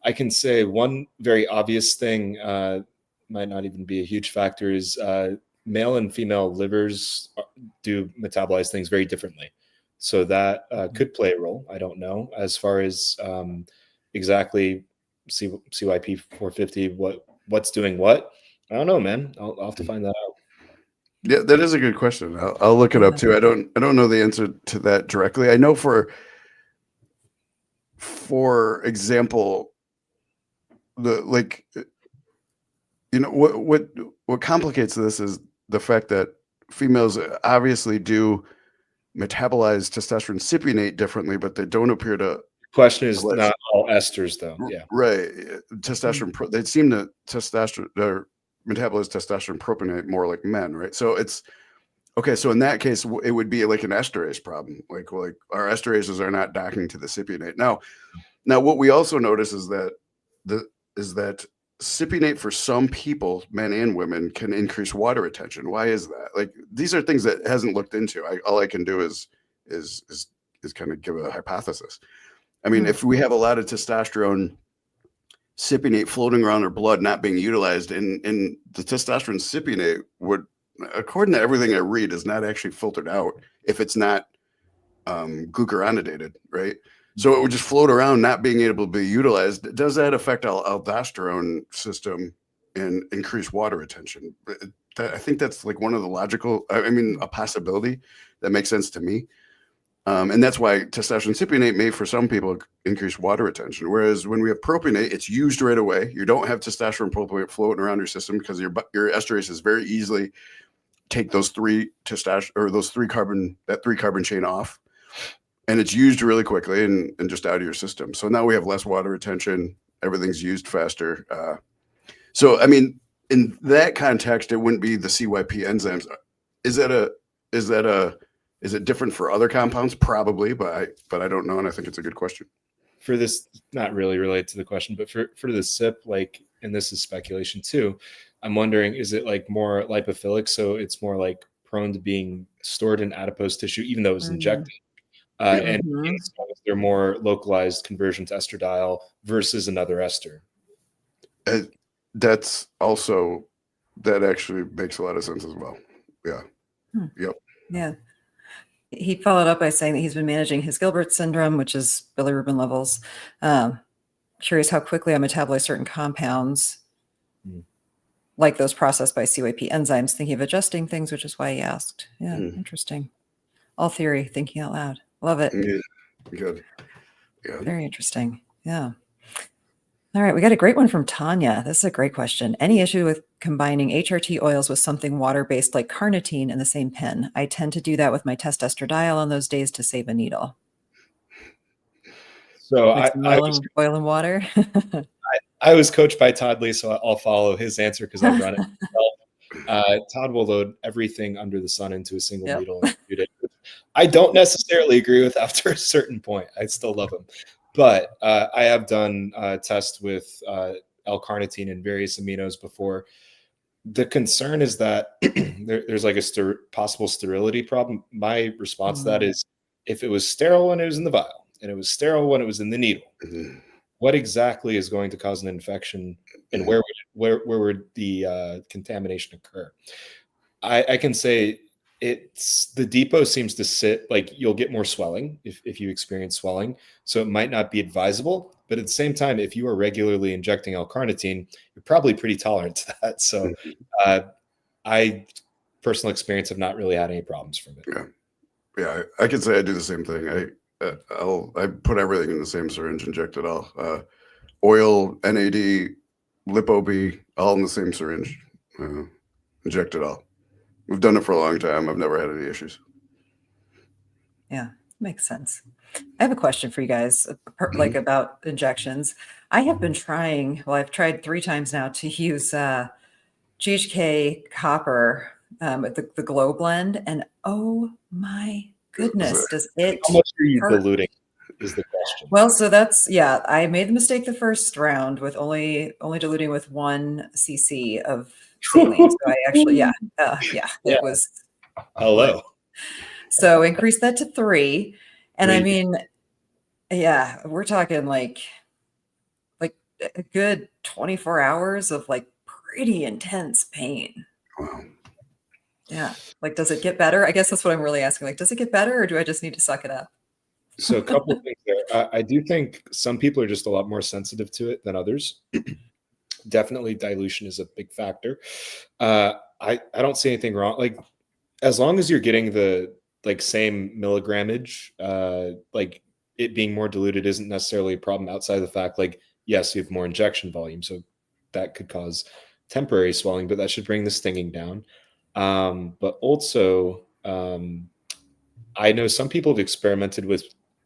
I can say one very obvious thing, might not even be a huge factor, is male and female livers do metabolize things very differently. So that could play a role. I don't know. As far as exactly CYP450, what's doing what, I don't know, man. I'll have to find that out. Yeah, that is a good question. I'll look it up too. I don't know the answer to that directly. I know for example, what complicates this is the fact that females obviously do metabolize testosterone cypionate differently, but they don't appear to. Question is not all esters, though. Yeah, right. Testosterone. They seem to metabolize testosterone propionate more like men, right? So it's okay. So in that case, it would be like an esterase problem. Like our esterases are not docking to the cypionate. Now, what we also notice is that cypionate for some people, men and women, can increase water retention. Why is that? Like, these are things that hasn't looked into. All I can do is kind of give a hypothesis. I mean, if we have a lot of testosterone cypionate floating around our blood not being utilized, and the testosterone cypionate would, according to everything I read, is not actually filtered out if it's not glucuronidated, right? So it would just float around not being able to be utilized. Does that affect our aldosterone system and increase water retention? I think that's like one of the logical, a possibility that makes sense to me. And that's why testosterone cypionate may, for some people, increase water retention. Whereas when we have propionate, it's used right away. You don't have testosterone propionate floating around your system because your esterases very easily take those three carbon chain off, and it's used really quickly and just out of your system. So now we have less water retention. Everything's used faster. So I mean, in that context, it wouldn't be the CYP enzymes. Is it different for other compounds? Probably, but I don't know, and I think it's a good question. For this, not really related to the question, but for the CYP, like, and this is speculation too, I'm wondering, is it like more lipophilic, so it's more like prone to being stored in adipose tissue, even though it's injected? And they're more localized conversion to estradiol versus another ester. That actually makes a lot of sense as well. Yeah. Yep. Yeah. He followed up by saying that he's been managing his Gilbert syndrome, which is bilirubin levels. Curious how quickly I metabolize certain compounds, like those processed by CYP enzymes, thinking of adjusting things, which is why he asked. Yeah, interesting. All theory, thinking out loud. Love it. Yeah. Good. Yeah. Very interesting. Yeah. All right, we got a great one from Tanya. This is a great question. Any issue with combining HRT oils with something water-based like carnitine in the same pen? I tend to do that with my test estradiol on those days to save a needle. So oil and water. I was coached by Todd Lee, so I'll follow his answer because I've run it myself. Todd will load everything under the sun into a single needle and shoot it. I don't necessarily agree with after a certain point. I still love him. But I have done tests with L-carnitine and various aminos before. The concern is that there's like a possible sterility problem. My response to that is, if it was sterile when it was in the vial and it was sterile when it was in the needle, what exactly is going to cause an infection, and where would the contamination occur? I can say the depot seems to sit, like, you'll get more swelling if you experience swelling. So it might not be advisable, but at the same time, if you are regularly injecting L-carnitine, you're probably pretty tolerant to that. So I personal experience have not really had any problems from it. Yeah, I can say I do the same thing. I put everything in the same syringe, inject it all. Oil, NAD, Lip-OB, all in the same syringe. Inject it all. We've done it for a long time. I've never had any issues. Yeah, makes sense. I have a question for you guys, like about injections. I have been trying, well, I've tried 3 times now to use GHK copper with the Glow blend, and oh my goodness, does it How much are you hurt? diluting is the question. Well, so that's, yeah, I made the mistake the first round with only diluting with 1 cc of saline. So I actually, it was. Hello. So increase that to 3. And I mean, yeah, we're talking like a good 24 hours of like pretty intense pain. Wow. Yeah. Like, does it get better? I guess that's what I'm really asking. Like, does it get better, or do I just need to suck it up? So a couple of things there. I do think some people are just a lot more sensitive to it than others. Definitely dilution is a big factor. I don't see anything wrong. Like, as long as you're getting the like same milligrammage, like it being more diluted isn't necessarily a problem outside of the fact, like, yes, you have more injection volume, so that could cause temporary swelling, but that should bring the stinging down. But also, I know some people have experimented with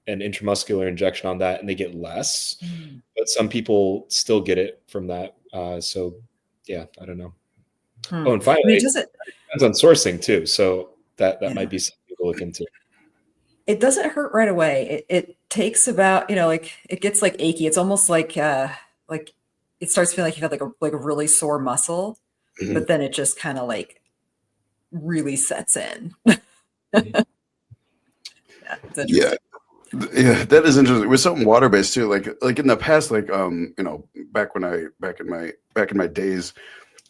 an intramuscular injection on that and they get less, but some people still get it from that. So yeah, I don't know. Oh, and finally, it depends on sourcing too. So that might be something to look into. It doesn't hurt right away. It takes about, like it gets like achy. It's almost like it starts feeling like you've had like a really sore muscle, but then it just kind of like really sets in. Yeah, that is interesting. With something water based too, like in the past, like back in my days,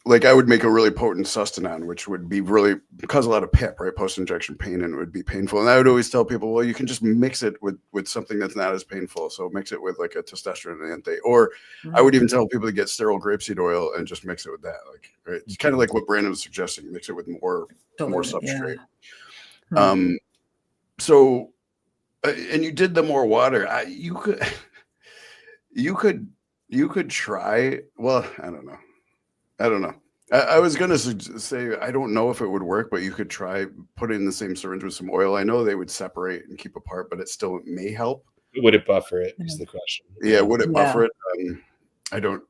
like I would make a really potent sustanon, which would be really cause a lot of PIP, right? Post injection pain, and it would be painful. And I would always tell people, well, you can just mix it with something that's not as painful. So mix it with like a testosterone anti, or I would even tell people to get sterile grapeseed oil and just mix it with that. Like, right? It's kind of like what Brandon was suggesting. Mix it with more substrate. Yeah. So. And you did the more water. You could try. Well, I don't know. I was gonna say I don't know if it would work, but you could try putting in the same syringe with some oil. I know they would separate and keep apart, but it still may help. Would it buffer it? Is the question. Yeah, would it buffer it? I don't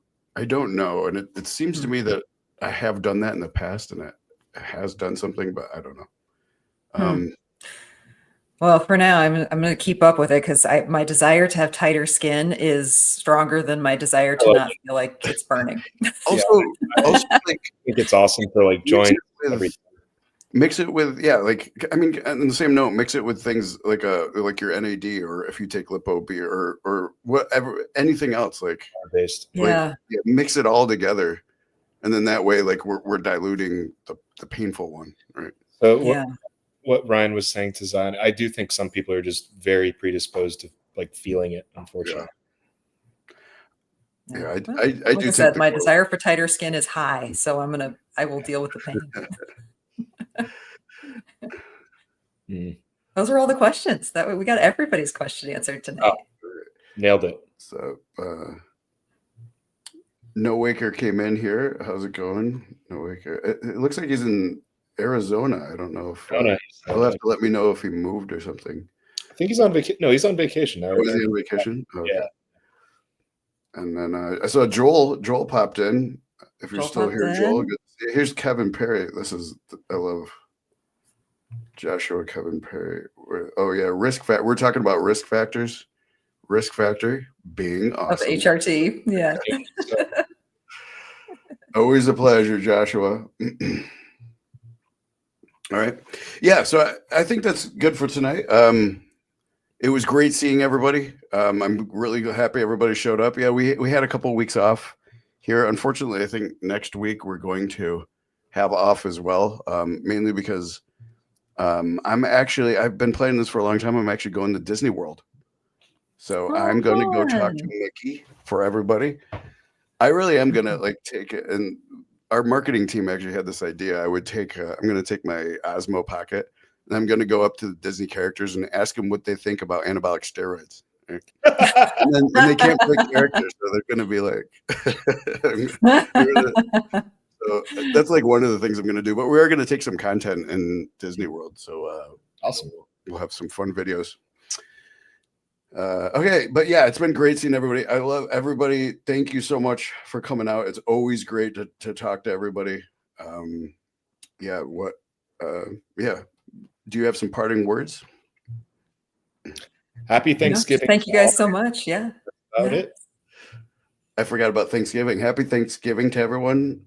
know, and it seems to me that I have done that in the past, and it has done something, but I don't know. Well, for now, I'm going to keep up with it because my desire to have tighter skin is stronger than my desire to not feel like it's burning. Also, like, I think it's awesome for like joints. Mix it with on the same note, mix it with things like your NAD, or if you take Lip-OB or whatever, anything else based. Mix it all together, and then that way, like we're diluting the painful one, right? So what Ryan was saying to Zion, I do think some people are just very predisposed to like feeling it, unfortunately. Yeah, I do think my desire for tighter skin is high, so I will deal with the pain. Those are all the questions. That way we got everybody's question answered tonight. Nailed it. So No Waker came in here. How's it going? No Waker. It looks like he's in Arizona. I don't know if he'll have to let me know if he moved or something. I think he's on vacation. No, he's on vacation. Oh, is he on vacation? Okay. Yeah. And then I saw Joel. Joel popped in. If you're still here, Joel. Good to see you. Here's Kevin Perry. I love Joshua Kevin Perry. Risk factor. We're talking about risk factors. Risk factor being awesome. Of HRT. Yeah. Always a pleasure, Joshua. All right. Yeah, so I think that's good for tonight. It was great seeing everybody. I'm really happy everybody showed up. Yeah, we had a couple of weeks off here. Unfortunately, I think next week we're going to have off as well, mainly because I've been planning this for a long time. I'm actually going to Disney World. So I'm going to go talk to Mickey for everybody. I really am going to take it. And our marketing team actually had this idea. I would take, I'm going to take my Osmo Pocket and I'm going to go up to the Disney characters and ask them what they think about anabolic steroids. Right? and they can't pick characters, so they're going to be like, so that's like one of the things I'm going to do. But we are going to take some content in Disney World, so awesome. We'll have some fun videos. Okay, but yeah, it's been great seeing everybody. I love everybody. Thank you so much for coming out. It's always great to talk to everybody. Yeah, do you have some parting words? Happy Thanksgiving. Thank you guys so much. Yeah. About it. I forgot about Thanksgiving. Happy Thanksgiving to everyone.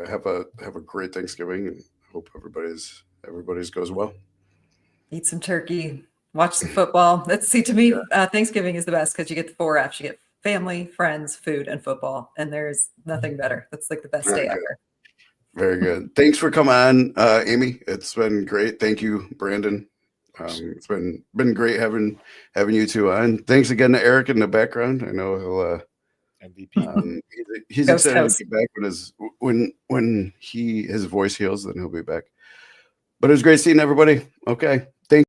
Have a great Thanksgiving, and hope everybody's goes well. Eat some turkey. Watch some football. Let's see. To me, Thanksgiving is the best because you get the 4 F's. You get family, friends, food, and football, and there's nothing better. That's like the best day ever. Very good. Thanks for coming on, Amy. It's been great. Thank you, Brandon. It's been great having you two on. Thanks again to Eric in the background. I know he'll MVP. He's excited to get back when his voice heals, then he'll be back. But it was great seeing everybody. Okay. Thank